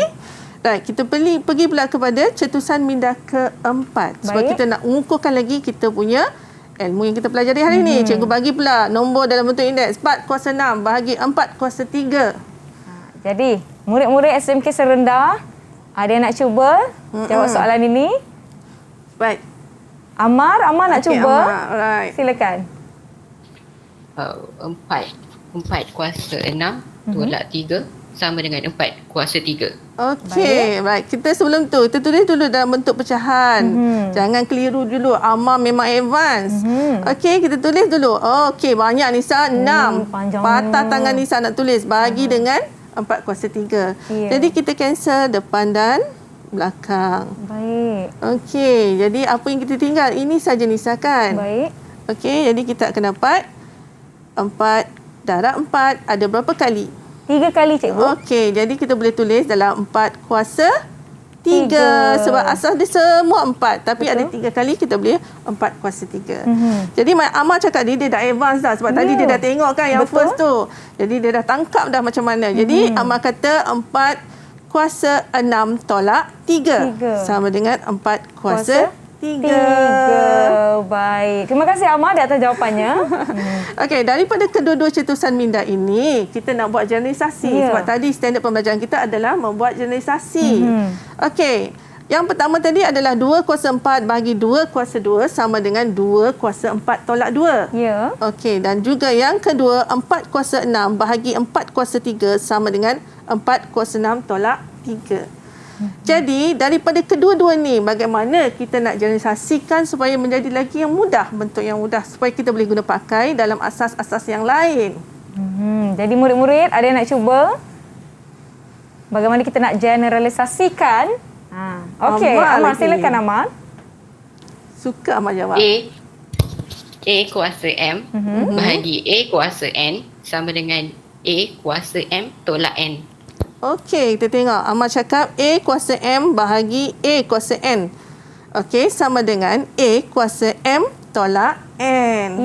S3: Right, kita pergi pula kepada cetusan minda keempat. Sebab kita nak mengukuhkan lagi kita punya ilmu yang kita pelajari hari ini. Cikgu bagi pula nombor dalam bentuk indeks 4 kuasa 6 bahagi 4 kuasa 3.
S2: Jadi, murid-murid SMK Serendah, ada yang nak cuba jawab soalan ini?
S3: Baik.
S2: Amar nak cuba?
S3: Amar. Right.
S2: Silakan.
S6: 4 kuasa 6 tolak 3 sama dengan 4 kuasa 3.
S3: Okey, right. Kita sebelum tu, kita tulis dulu dalam bentuk pecahan. Jangan keliru dulu. Amar memang advance. Okey, kita tulis dulu. Okey, banyak Nisa. 6. Patah tangan Nisa nak tulis. Bagi dengan 4 kuasa 3. Jadi kita cancel depan dan belakang.
S2: Baik.
S3: Okey, jadi apa yang kita tinggal? Ini saja Nisa kan?
S2: Baik.
S3: Okey, jadi kita akan dapat 4 darab 4 ada berapa kali?
S2: 3 kali cikgu.
S3: Okey, jadi kita boleh tulis dalam 4 kuasa 3. Sebab asas dia semua 4. Tapi ada 3 kali kita boleh 4 kuasa 3. Jadi Amar cakap dia dah advance dah. Sebab tadi dia dah tengok kan yang first tu. Jadi dia dah tangkap dah macam mana. Jadi Amar kata 4 kuasa 6 tolak 3. Sama dengan 4 kuasa 3.
S2: Baik. Terima kasih Amar di atas jawapannya.
S3: Okey, daripada kedua-dua cetusan minda ini, kita nak buat generalisasi. Sebab tadi standard pembelajaran kita adalah membuat generalisasi. Okey, yang pertama tadi adalah 2 kuasa 4 bagi 2 kuasa 2 sama dengan 2 kuasa 4 tolak 2.
S2: Ya.
S3: Okey, dan juga yang kedua 4 kuasa 6 bahagi 4 kuasa 3 sama dengan 4 kuasa 6 tolak 3. Jadi, daripada kedua-dua ni, bagaimana kita nak generalisasikan supaya menjadi lagi yang mudah, bentuk yang mudah, supaya kita boleh guna pakai dalam asas-asas yang lain.
S2: Jadi, murid-murid, ada yang nak cuba? Bagaimana kita nak generalisasikan? Okey, Amar, silakan Amar.
S3: Suka Amar jawab.
S6: A kuasa M bahagi A kuasa N sama dengan A kuasa M tolak N.
S3: Okey, kita tengok. Amar cakap A kuasa M bahagi A kuasa N. Okey, sama dengan A kuasa M tolak N.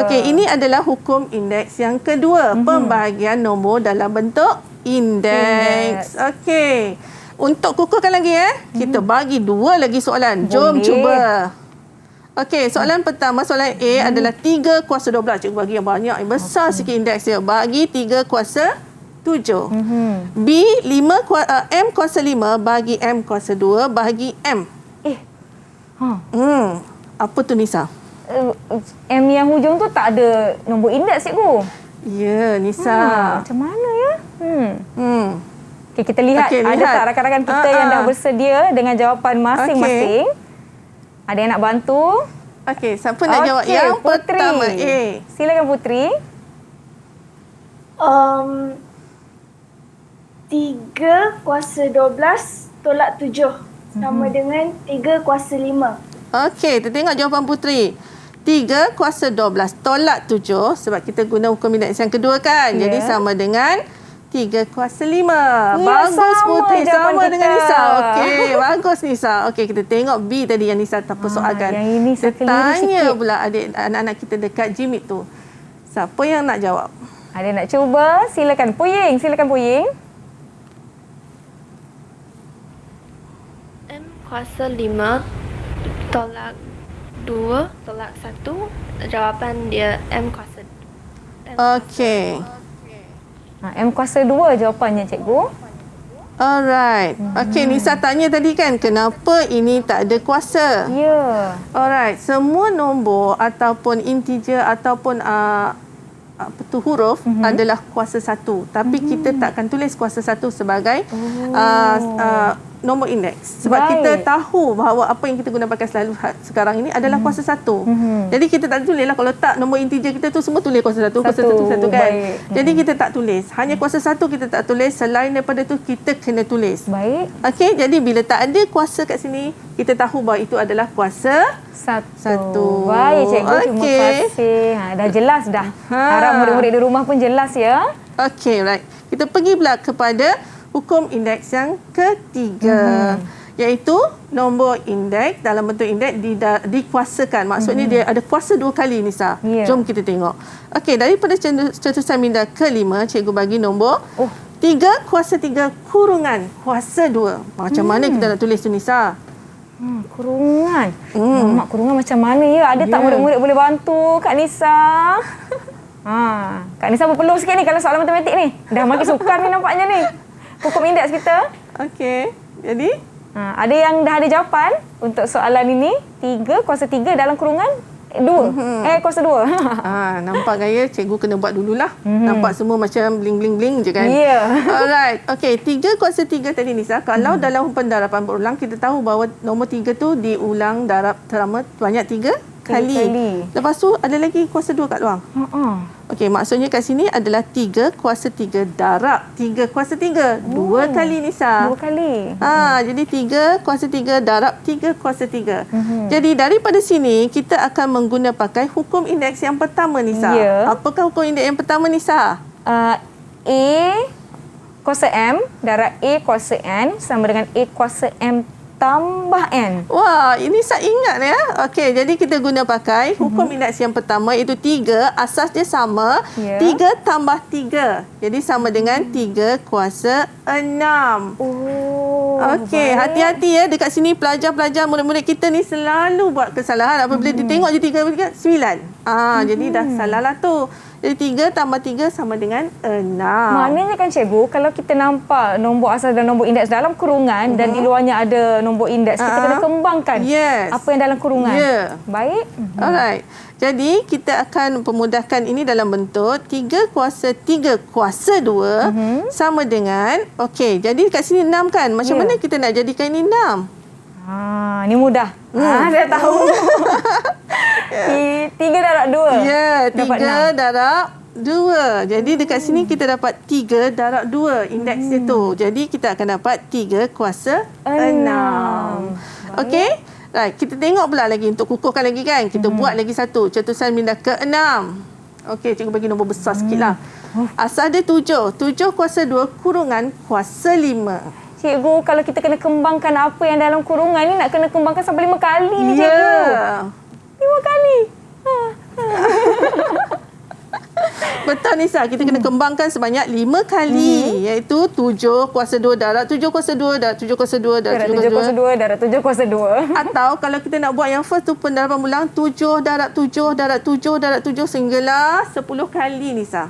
S3: Okey, ini adalah hukum indeks yang kedua. Pembahagian nombor dalam bentuk indeks. Okey. Untuk kukuhkan lagi kita bagi 2 lagi soalan. Jom cuba. Okey, soalan pertama, soalan A adalah 3 kuasa 12. Cikgu bagi yang banyak, yang besar sikit indeks dia. Bagi 3 kuasa 7. B, M kuasa 5 bagi M kuasa 2 bagi M. Apa tu Nisa?
S2: M yang hujung tu tak ada nombor indeks cikgu.
S3: Ya, Nisa.
S2: Macam mana ya? Okay, kita lihat ada tak rakan-rakan kita yang dah bersedia dengan jawapan masing-masing. Ada yang nak bantu?
S3: Okey, siapa nak jawab yang
S2: Putri.
S3: pertama? A.
S2: Silakan Putri.
S4: 3 kuasa 12 tolak 7 sama dengan 3 kuasa 5.
S3: Okey, kita tengok jawapan Putri. 3 kuasa 12 tolak 7 sebab kita guna hukum indeks yang kedua kan. Jadi sama dengan 3 kuasa 5. Bagus Putri, sama dengan Nisa. Okey, bagus Nisa. Okey, kita tengok B tadi yang Nisa tak persoalkan.
S2: Yang ini saya
S3: tanya pula anak-anak kita dekat Jimit tu. Siapa yang nak jawab?
S2: Ada yang nak cuba? Silakan Puying, silakan Puying.
S7: M kuasa 5 tolak 2 tolak 1. Jawapan dia M kuasa.
S3: Okey.
S2: M kuasa 2 jawapannya cikgu.
S3: Alright. Okey, Nisa tanya tadi kan kenapa ini tak ada kuasa?
S2: Ya.
S3: Alright, semua nombor ataupun integer ataupun huruf adalah kuasa 1. Tapi kita takkan tulis kuasa 1 sebagai nombor indeks. Sebab kita tahu bahawa apa yang kita guna pakai selalu sekarang ini adalah kuasa 1. Jadi kita tak tulis lah. Kalau tak nombor integer kita tu semua tulis kuasa 1, kuasa 1 kan. Jadi kita tak tulis. Hanya kuasa 1 kita tak tulis. Selain daripada tu kita kena tulis.
S2: Baik.
S3: Okey, jadi bila tak ada kuasa kat sini, kita tahu bahawa itu adalah kuasa 1.
S2: Baik cikgu, terima kasih. Dah jelas dah. Harap murid-murid di rumah pun jelas ya.
S3: Okey, right. Kita pergi pula kepada hukum indeks yang ketiga. Iaitu nombor indeks dalam bentuk indeks dikuasakan. Maksudnya dia ada kuasa 2 kali Nisa. Jom kita tengok. Okey, daripada cetusan minda kelima, cikgu bagi nombor 3 kuasa 3 kurungan kuasa 2. Macam mana kita nak tulis tu Nisa?
S2: Kurungan. Mak, kurungan macam mana ya? Ada tak murid-murid boleh bantu Kak Nisa? Kak Nisa berpeluh sikit ni kalau soalan matematik ni. Dah makin sukar ni nampaknya ni. Hukum indeks kita.
S3: Okey. Jadi?
S2: Ada yang dah ada jawapan untuk soalan ini. 3 kuasa 3 dalam kurungan 2. Kuasa 2.
S3: Nampak gaya cikgu kena buat dululah. Nampak semua macam bling-bling-bling je kan?
S2: Ya.
S3: Alright. Okey, 3 kuasa 3 tadi Nisa. Kalau dalam pendarapan berulang, kita tahu bahawa nombor 3 tu diulang darab terama banyak 3 kali. Lepas tu ada lagi kuasa 2 kat luar. Okey, maksudnya kat sini adalah 3 kuasa 3 darab 3 kuasa 3. 2 kali Nisa.
S2: 2 kali.
S3: Jadi 3 kuasa 3 darab 3 kuasa 3. Jadi daripada sini kita akan mengguna pakai hukum indeks yang pertama Nisa. Apakah hukum indeks yang pertama Nisa?
S2: A kuasa M darab A kuasa N sama dengan A kuasa M tambah N.
S3: Wah, ini saya ingat ya. Okey, jadi kita guna pakai hukum indeks yang pertama iaitu 3, asas dia sama. 3 tambah 3. Jadi sama dengan 3 kuasa 6. Okey, hati-hati ya. Dekat sini pelajar-pelajar, murid-murid kita ni selalu buat kesalahan. Apabila ditengok je 3, 9. Jadi dah salah lah tu. Jadi 3 tambah 3 sama dengan 6.
S2: Maknanya kan cikgu, kalau kita nampak nombor asas dan nombor indeks dalam kurungan dan di luarnya ada nombor indeks, kita kena kembangkan apa yang dalam kurungan. Baik.
S3: Alright. Jadi kita akan pemudahkan ini dalam bentuk 3 kuasa 3 kuasa 2 sama dengan, okey, jadi kat sini 6 kan? Macam mana kita nak jadikan ini 6?
S2: Ini mudah. Saya tahu. 3 darab 2.
S3: Ya, 3 darab 2. Jadi dekat sini kita dapat 3 darab 2 indeks dia tu. Jadi kita akan dapat 3 kuasa 6. Okey? Right, kita tengok pula lagi untuk kukuhkan lagi kan. Kita buat lagi satu, cetusan minda ke-6. Okey, cikgu bagi nombor besar sikitlah. Asal dia 7. 7 kuasa 2 kurungan kuasa 5.
S2: Cikgu, kalau kita kena kembangkan apa yang dalam kurungan ni, nak kena kembangkan sampai 5 kali ni cikgu. 5 kali.
S3: Betul Nisa, kita kena kembangkan sebanyak 5 kali. Iaitu 7 kuasa 2 darab 7 kuasa 2 darab 7 kuasa 2 darab 7 kuasa 2
S2: darab 7 kuasa 2.
S3: Atau kalau kita nak buat yang first tu pendaraban ulang 7 darab 7 darab 7 darab 7 sehinggalah 10 kali Nisa.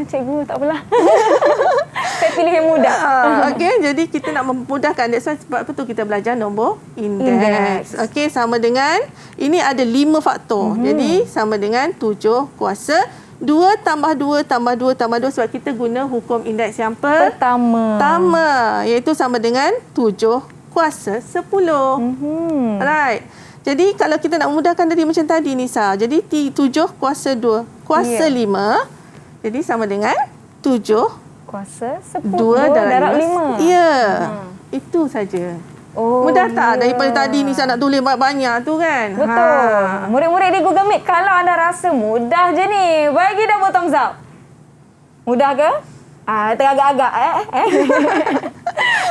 S2: Cikgu, tak apalah. Saya pilih yang mudah.
S3: Okey, jadi kita nak memudahkan. That's why sebab apa tu kita belajar nombor indeks. Okey, sama dengan ini ada 5 faktor. Jadi sama dengan 7 kuasa 2 tambah 2 tambah 2 tambah 2 sebab kita guna hukum indeks yang pertama. Iaitu sama dengan 7 kuasa 10. Alright. Jadi kalau kita nak memudahkan tadi macam tadi Nisa. Jadi 7 kuasa 2 kuasa 5. Jadi sama dengan 7
S2: kuasa 10
S3: 2 darab
S2: 5.
S3: Ya. Itu saja. Mudah tak daripada tadi Nisa nak tulis banyak-banyak tu kan?
S2: Betul. Murid-murid di Google Meet, kalau anda rasa mudah je ni, bagi double thumbs up. Mudah ke? Teragak-agak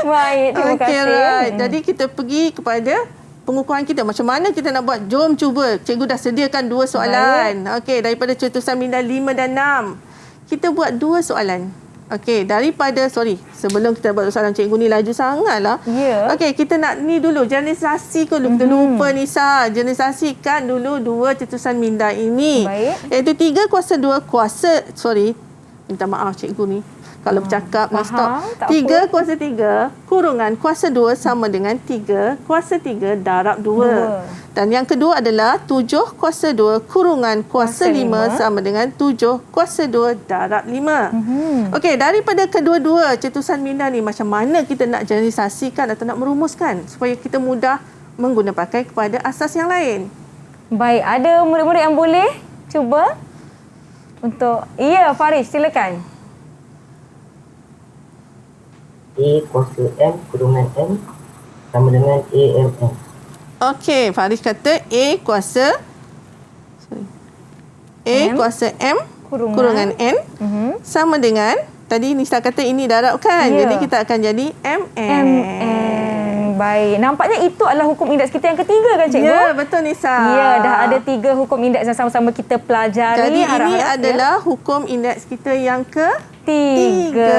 S2: Baik, terima kasih.
S3: Right. Jadi kita pergi kepada pengukuhan kita. Macam mana kita nak buat? Jom cuba. Cikgu dah sediakan 2 soalan. Okey, daripada cetusan minda 5 dan 6. Kita buat 2 soalan. Okey, daripada sebelum kita buat soalan, cikgu ni laju sangatlah. Okey, kita nak ni dulu generalisasi ke dulu. Kita lupa Nisa. Generalisasikan dulu 2 cetusan minda ini. Iaitu 3 kuasa 2 kuasa minta maaf cikgu ni. Kalau bercakap nak stop. 3 kuasa 3 kurungan kuasa 2 sama dengan 3 kuasa 3 darab 2. Dan yang kedua adalah 7 kuasa 2 kurungan kuasa 5 sama dengan 7 kuasa 2 darab 5. Okey, daripada kedua-dua cetusan minda ni, macam mana kita nak generalisasikan atau nak merumuskan supaya kita mudah mengguna pakai kepada asas yang lain?
S2: Baik, ada murid-murid yang boleh cuba untuk... Ya, Faris, silakan.
S9: A kuasa M kurungan M sama dengan AMN.
S3: Okey, Faris kata A kuasa kuasa M kurungan N sama dengan, tadi Nisa kata ini darab kan? Jadi kita akan jadi MN.
S2: Baik, nampaknya itu adalah hukum indeks kita yang ketiga kan cikgu?
S3: Ya, betul Nisa.
S2: Ya, dah ada 3 hukum indeks yang sama-sama kita pelajari.
S3: Jadi ini adalah hukum indeks kita yang
S2: ketiga.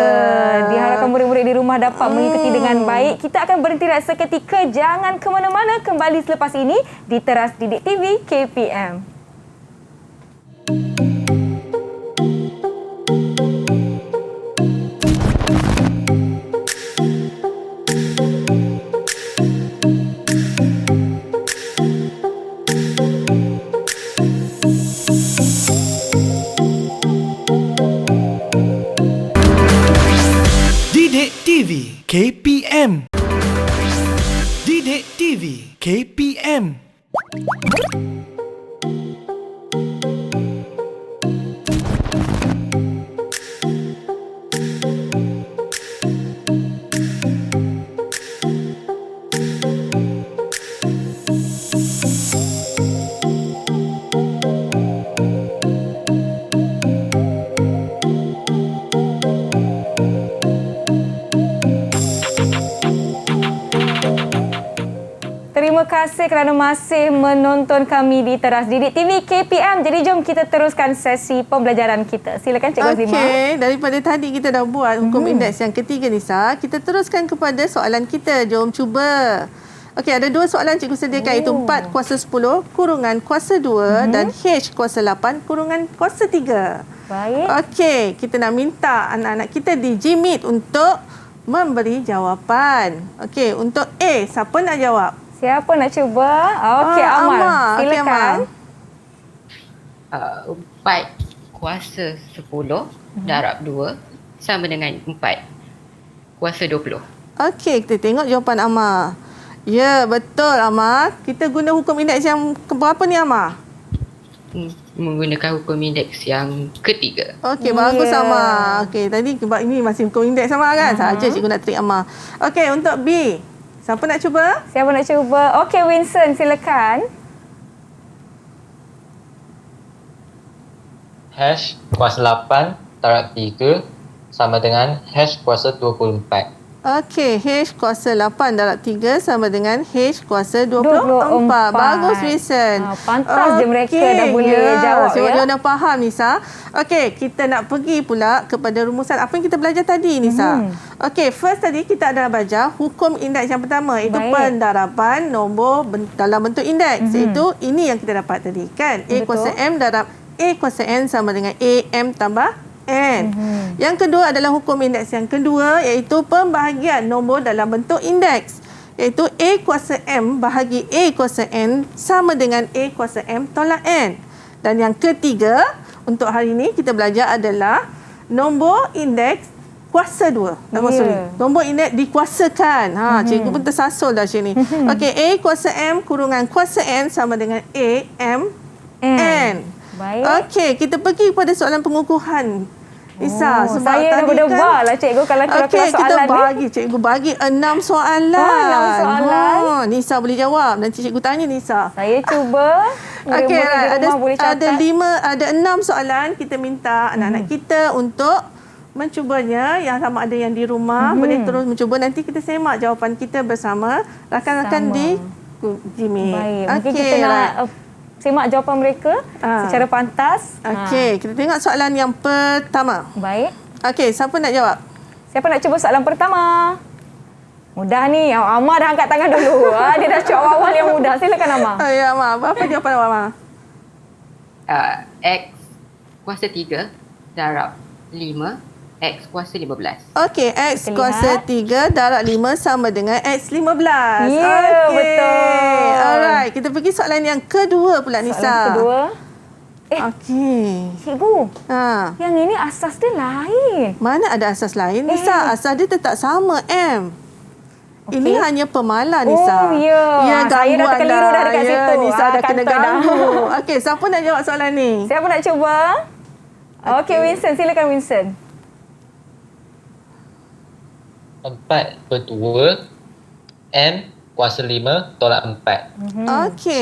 S2: Diharapkan murid-murid di rumah dapat mengikuti dengan baik. Kita akan berhenti rehat seketika. Jangan ke mana-mana. Kembali selepas ini di Teras Didik TV KPM.
S12: KPM. Didik TV KPM.
S2: terima kasih kerana masih menonton kami di Teras Didik TV KPM. Jadi jom kita teruskan sesi pembelajaran kita. Silakan Cikgu Azima.
S3: Okey, daripada tadi kita dah buat hukum indeks yang ketiga Nisa, kita teruskan kepada soalan kita. Jom cuba. Okey, ada 2 soalan cikgu sediakan iaitu 4 kuasa 10 kurungan kuasa 2 dan H kuasa 8 kurungan kuasa 3.
S2: Baik.
S3: Okey, kita nak minta anak-anak kita di Gmeet untuk memberi jawapan. Okey, untuk A, siapa nak jawab?
S2: Siapa nak cuba? Okey, Amal. Silakan.
S6: Okay, 4 kuasa 10 darab 2 sama dengan 4 kuasa 20.
S3: Okey, kita tengok jawapan Amar. Ya, betul Amar. Kita guna hukum indeks yang berapa ni Amar?
S6: Menggunakan hukum indeks yang ketiga.
S3: Okey, bagus Amar. Okey, tadi ini masih hukum indeks Amar kan? Saja cikgu nak trik Amar. Okey, untuk B. Siapa nak cuba?
S2: Siapa nak cuba? Okey, Winston, silakan.
S8: H kuasa 8 darab 3 sama dengan H kuasa 24.
S3: Okey, H kuasa 8 darab 3 sama dengan H kuasa 24. Bagus, Wilson.
S2: Pantas je mereka dah boleh jawab
S3: Sebab
S2: ya.
S3: dia dah faham, Nisa. Okey, kita nak pergi pula kepada rumusan apa yang kita belajar tadi, Nisa. Okey, first tadi kita ada belajar hukum indeks yang pertama, iaitu pendaraban nombor dalam bentuk indeks. Iaitu ini yang kita dapat tadi, kan? A kuasa M darab A kuasa N sama dengan AM tambah N. Yang kedua adalah hukum indeks yang kedua, iaitu pembahagian nombor dalam bentuk indeks, iaitu A kuasa M bahagi A kuasa N sama dengan A kuasa M tolak N. Dan yang ketiga untuk hari ini kita belajar adalah nombor indeks kuasa 2. Nombor indeks dikuasakan. Cikgu pun tersasul dah sini. Okey, A kuasa M kurungan kuasa N sama dengan A M N.
S2: Baik.
S3: Okey, kita pergi kepada soalan pengukuhan. Nisa, sebab
S2: saya dah berdebar lah cikgu kalau kelas soalan
S3: kita cikgu bagi 6 soalan.
S2: 6 soalan.
S3: Nisa boleh jawab. Nanti cikgu tanya Nisa.
S2: Saya cuba.
S3: Okey, ada 6 soalan. Kita minta anak-anak kita untuk mencubanya. Yang sama ada yang di rumah boleh terus mencuba. Nanti kita semak jawapan kita bersama rakan-rakan di Gmeet.
S2: Baik. Mungkin kita nak semak jawapan mereka secara pantas.
S3: Okey, kita tengok soalan yang pertama.
S2: Baik.
S3: Okey, siapa nak jawab?
S2: Siapa nak cuba soalan pertama? Mudah ni. Amar dah angkat tangan dulu. Dia dah cuba awal yang mudah. Silakan Amar.
S3: Ya, Amar. Apa jawapan Amar?
S6: X kuasa 3 darab 5 X kuasa 15.
S3: Okey, X kuasa 3 darab 5 sama dengan X 15.
S2: Ya, betul.
S3: Alright, kita pergi soalan yang kedua pula, Nisa.
S2: Soalan kedua.
S3: Okey.
S2: Cikgu, yang ini asas dia lain.
S3: Mana ada asas lain, Nisa? Asas dia tetap sama, M. Ini hanya pemalan, Nisa.
S2: Oh, ya. Saya dah terkeliru dah dekat situ.
S3: Nisa dah kena ganggu. Okey, siapa nak jawab soalan ni?
S2: Siapa nak cuba? Okey, Winston. Silakan, Winston.
S8: 4/2 M kuasa 5 tolak 4.
S3: Okey.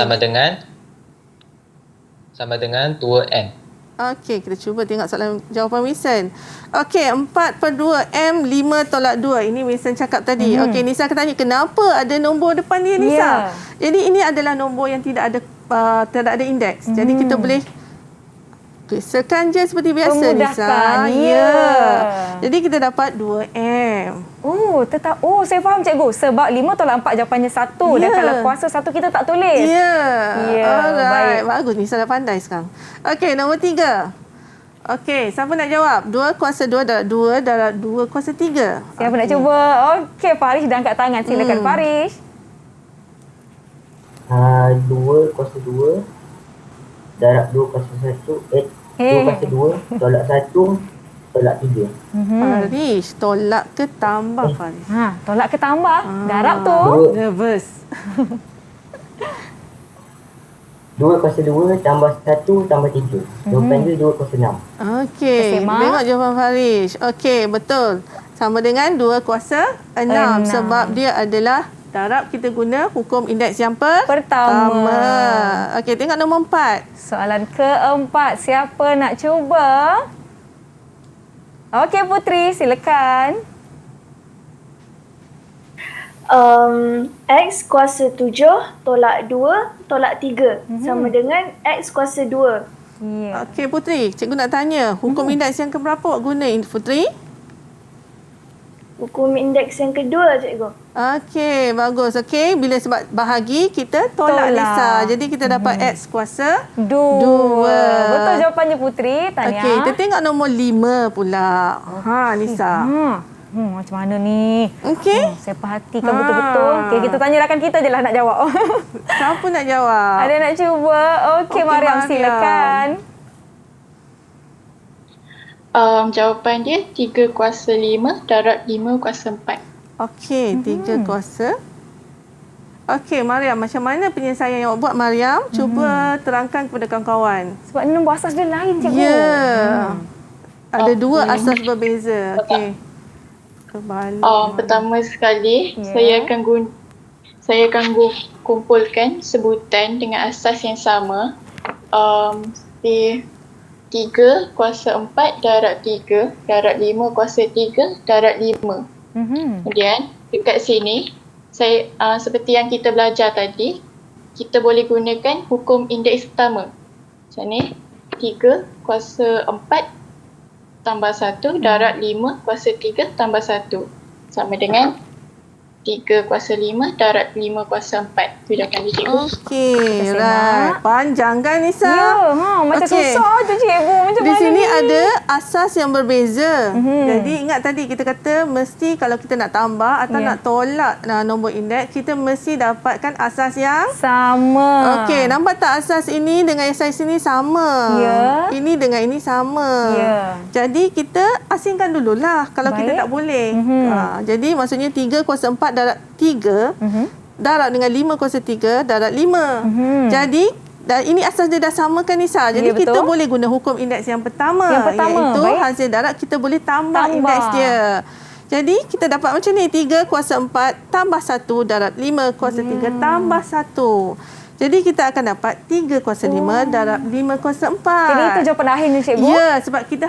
S8: Sama dengan 2N.
S3: Okey, kita cuba tengok soalan jawapan Winston. Okey, 4/2 M 5 tolak 2. Ini Winston cakap tadi. Okey, Nisa akan tanya kenapa ada nombor depan dia, Nisa? Jadi ini adalah nombor yang tidak ada indeks. Jadi kita boleh sekan je seperti biasa, Nisa. Ya. Jadi kita dapat 2M.
S2: Saya faham cikgu. Sebab 5 tolak 4 jawapannya 1. Dan kalau kuasa 1 kita tak tulis.
S3: Alright. Bagus. Nisa dah pandai sekarang. Okey, nombor 3. Okey, siapa nak jawab? 2 kuasa 2 darab 2 kuasa 3.
S2: Siapa nak cuba? Okey, Farish dah angkat tangan. Silakan Farish.
S9: 2 kuasa 2 darab 2 kuasa 1 2 kuasa 2 tolak 1 tolak 3.
S3: Farish, tolak ke tambah, Farish?
S2: Tolak ke tambah? Darab tu.
S3: Nervous.
S9: 2 kuasa 2 tambah 1 tambah 3. Jawapan dia 2 kuasa 6.
S3: Okey, tengok jawapan Farish. Okey, betul. Sama dengan 2 kuasa 6. Sebab dia adalah darab, kita guna hukum indeks yang pertama. Okey, tengok nombor 4.
S2: Soalan keempat. Siapa nak cuba? Okey, Putri, silakan.
S4: X kuasa 7 tolak 2 tolak 3 sama dengan X kuasa 2.
S2: Ya.
S3: Okey Putri, cikgu nak tanya, hukum indeks yang keberapa awak guna Putri?
S4: Hukum indeks yang kedua, cikgu.
S3: Okey, bagus. Okey, bila sebab bahagi, kita tolak Nisa. Jadi kita dapat X kuasa 2.
S2: Betul jawapannya Putri. Tahniah.
S3: Okey, kita tengok nombor 5 pula. Nisa.
S2: Macam mana ni?
S3: Okey.
S2: Saya perhatikan betul-betul. Okey, kita tanya rakan kita je lah nak jawab.
S3: Siapa nak jawab?
S2: Ada nak cuba? Okey, Mariam silakan.
S5: Jawapan dia 3 kuasa 5 darab 5 kuasa 4.
S3: Okey, 3 kuasa. Okey, Mariam, macam mana penyelesaian yang awak buat, Mariam? Cuba terangkan kepada kawan-kawan.
S2: Sebab nombor asas dia lain, cikgu.
S3: Ya. Ada 2 asas berbeza. Okey.
S5: Pertama sekali, saya akan kumpulkan sebutan dengan asas yang sama. 3 kuasa 4 darab 3 darab 5 kuasa 3 darab 5. Kemudian dekat sini saya seperti yang kita belajar tadi, kita boleh gunakan hukum indeks pertama. Macam ni, 3 kuasa 4 tambah 1 darab 5 kuasa 3 tambah 1 sama dengan 3 kuasa 5 darab 5 kuasa 4. Itu dah kali cikgu.
S3: Okey, right. Panjang kan Nisa?
S2: Ya, macam susah je cikgu. Macam
S3: di
S2: mana
S3: sini
S2: ni?
S3: ada asas yang berbeza. Jadi ingat tadi kita kata mesti kalau kita nak tambah atau nak tolak nombor indeks, kita mesti dapatkan asas yang
S2: sama.
S3: Okey, nampak tak asas ini dengan asas ini sama?
S2: Ya.
S3: Ini dengan ini sama.
S2: Ya.
S3: Jadi kita asingkan dululah kalau kita tak boleh. Jadi maksudnya 3 kuasa 4 darab 3 darab dengan 5 kuasa 3 darab 5. Jadi ini asas dia dah sama kan Nisa? Jadi kita boleh guna hukum indeks yang pertama. Iaitu hasil darab kita boleh tambah indeks dia. Jadi kita dapat macam ni, 3 kuasa 4 tambah 1 darab 5 kuasa 3 tambah 1. Jadi kita akan dapat 3 kuasa 5 darab 5 kuasa 4.
S2: Jadi itu jawapan akhirnya cikgu?
S3: Ya, sebab kita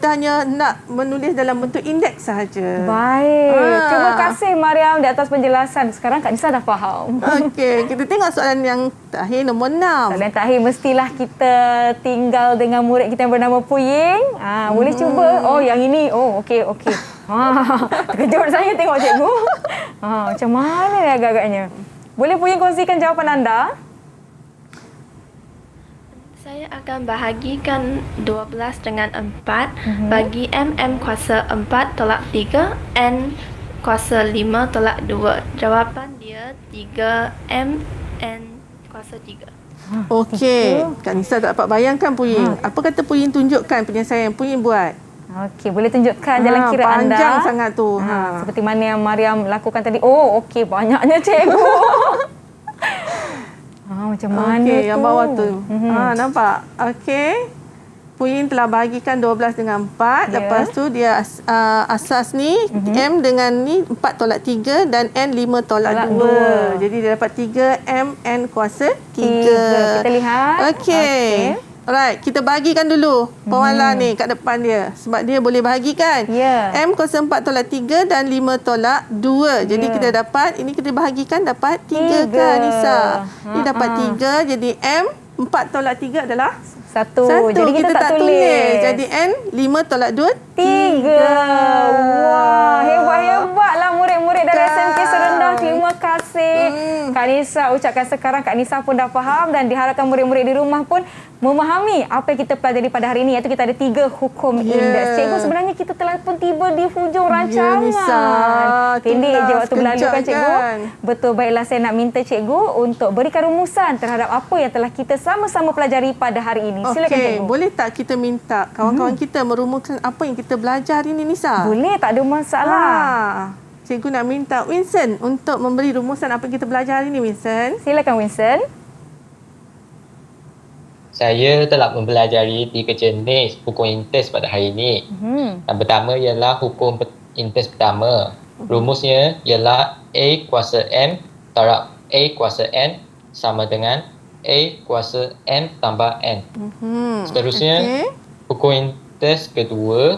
S3: hanya nak menulis dalam bentuk indeks sahaja.
S2: Baik. Terima kasih Mariam di atas penjelasan. Sekarang Kak Nisa dah faham.
S3: Okey, kita tengok soalan yang terakhir nombor 6.
S2: Soalan terakhir mestilah kita tinggal dengan murid kita yang bernama Puying. Boleh cuba. Oh, yang ini. Oh, okey. Terkejut saya tengok cikgu. Macam mana ni agak-agaknya? Boleh Puying kongsikan jawapan anda?
S7: Saya akan bahagikan 12 dengan 4 bagi M kuasa 4 tolak 3 N kuasa 5 tolak 2. Jawapan dia 3 N kuasa 3.
S3: Okey, Kak Nisa tak dapat bayangkan Puying. Apa kata Puying tunjukkan penyelesaian yang Puying buat?
S2: Okey, boleh tunjukkan jalan kira anda.
S3: Panjang sangat tu.
S2: Seperti mana yang Mariam lakukan tadi. Oh, okey, banyaknya cikgu. Macam mana tu?
S3: Yang bawah tu. Nampak? Okey. Puying telah bahagikan 12 dengan 4. Lepas tu dia asas ni M dengan ni 4 tolak 3 dan N 5 tolak 2. Jadi dia dapat 3 M N kuasa 3.
S2: Kita lihat.
S3: Okey. Alright, kita bahagikan dulu pewarna ni kat depan dia. Sebab dia boleh bahagikan. M kuasa 4 tolak 3 dan 5 tolak 2. Jadi kita dapat, ini kita bahagikan dapat 3 kan Nisa? Ini dapat 3, jadi M 4 tolak 3 adalah
S2: 1. Jadi kita tak tulis.
S3: Jadi N 5 tolak 2,
S2: 3. Wah, hebat-hebatlah murid-murid dari SMK Serendah. Terima kasih. Kak Nisa ucapkan sekarang Kak Nisa pun dah faham dan diharapkan murid-murid di rumah pun memahami apa yang kita pelajari pada hari ini, iaitu kita ada 3 hukum indeks. Cikgu, sebenarnya kita telah pun tiba di hujung rancangan. Pendek je waktu berlalu kan cikgu? Betul, baiklah saya nak minta cikgu untuk berikan rumusan terhadap apa yang telah kita sama-sama pelajari pada hari ini. Silakan cikgu.
S3: Boleh tak kita minta kawan-kawan kita merumuskan apa yang kita belajar hari ini Nisa?
S2: Boleh, tak ada masalah.
S3: Cikgu nak minta Winston untuk memberi rumusan apa yang kita belajar hari ini, Winston.
S2: Silakan Winston.
S8: Saya telah mempelajari 3 jenis hukum indeks pada hari ini. Yang pertama ialah hukum indeks pertama. Rumusnya ialah A kuasa M darab A kuasa N sama dengan A kuasa M tambah N. Seterusnya, hukum indeks kedua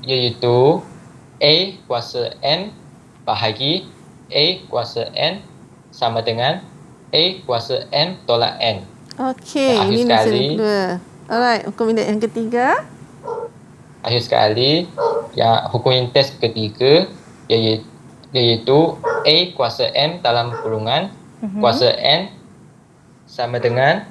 S8: iaitu A kuasa N bahagi A kuasa N sama dengan A kuasa M tolak N.
S3: Okey,
S8: Akhir
S3: ini
S8: sekali.
S3: nombor kedua. Alright, hukum indeks yang ketiga.
S8: Akhir sekali, yang hukum indeks ketiga iaitu A kuasa M dalam kurungan kuasa N sama dengan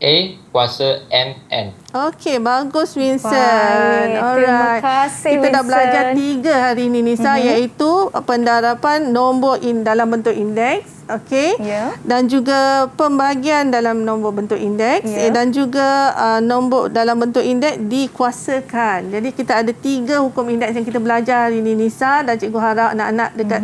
S8: A kuasa MN.
S3: Okey, bagus Vincent.
S2: Baik, terima kasih,
S3: Kita dah
S2: Vincent.
S3: belajar 3 hari ini Nisa, iaitu pendarapan nombor dalam bentuk indeks, okey.
S2: Ya.
S3: Dan juga pembahagian dalam nombor bentuk indeks,
S2: Ya.
S3: dan juga nombor dalam bentuk indeks dikuasakan. Jadi kita ada 3 hukum indeks yang kita belajar hari ini Nisa, dan cikgu harap anak-anak dekat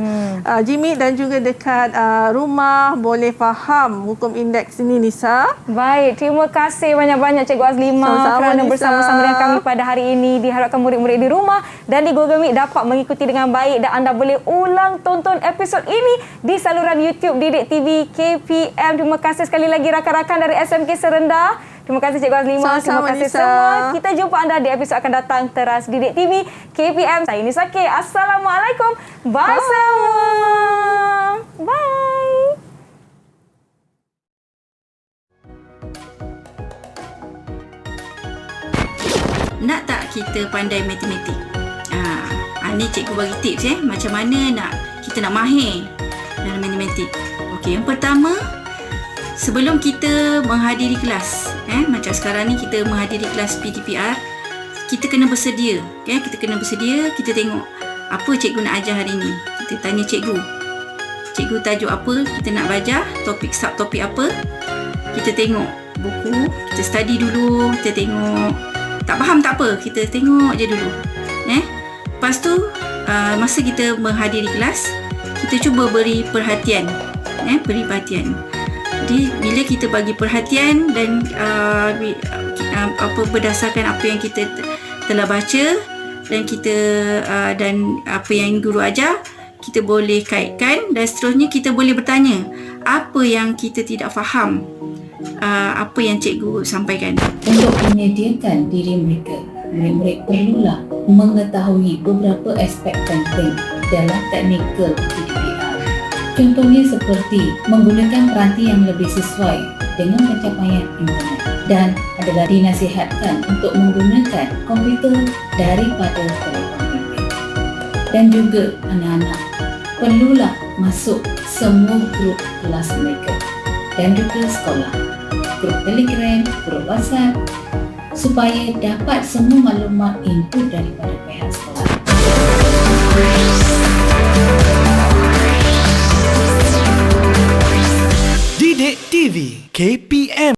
S3: Jimmy dan juga dekat rumah boleh faham hukum indeks ini Nisa.
S2: Baik, terima kasih banyak-banyak Cikgu Azlimah kerana
S3: Nisa.
S2: bersama-sama dengan kami pada hari ini. Diharapkan murid-murid di rumah dan di Google Meet dapat mengikuti dengan baik, dan anda boleh ulang tonton episod ini di saluran YouTube Didik TV KPM. Terima kasih sekali lagi rakan-rakan dari SMK Serendah. Terima kasih Cikgu Azlimah. Terima kasih
S3: Nisa.
S2: semua. Kita jumpa anda di episod akan datang Teras Didik TV KPM. Saya Nisa K. Assalamualaikum. Bye semua. Bye.
S13: Nak tak kita pandai matematik? Ni cikgu bagi tips macam mana kita nak mahir dalam matematik. Okey, yang pertama, sebelum kita menghadiri kelas, macam sekarang ni kita menghadiri kelas PTPR, kita kena bersedia. Kita kena bersedia, kita tengok apa cikgu nak ajar hari ni. Kita tanya cikgu. Cikgu tajuk apa kita nak belajar, topik subtopik apa. Kita tengok buku, kita study dulu, kita tengok. Tak faham tak apa, kita tengok je dulu. Lepas tu, masa kita menghadiri kelas, kita cuba beri perhatian. Beri perhatian. Jadi, bila kita bagi perhatian dan berdasarkan apa yang kita telah baca dan kita dan apa yang guru ajar, kita boleh kaitkan dan seterusnya kita boleh bertanya apa yang kita tidak faham, apa yang cikgu sampaikan.
S14: Untuk menyediakan diri mereka, murid-murid perlulah mengetahui beberapa aspek penting dalam teknikal PTPR. Contohnya seperti menggunakan peranti yang lebih sesuai dengan pencapaian internet, dan adalah dinasihatkan untuk menggunakan komputer daripada telefon bimbit. Dan juga anak-anak perlulah masuk semua grup kelas mereka dan juga sekolah, grup Telegram, grup WhatsApp, supaya dapat semua maklumat input daripada pihak sekolah.
S12: Didik TV KPM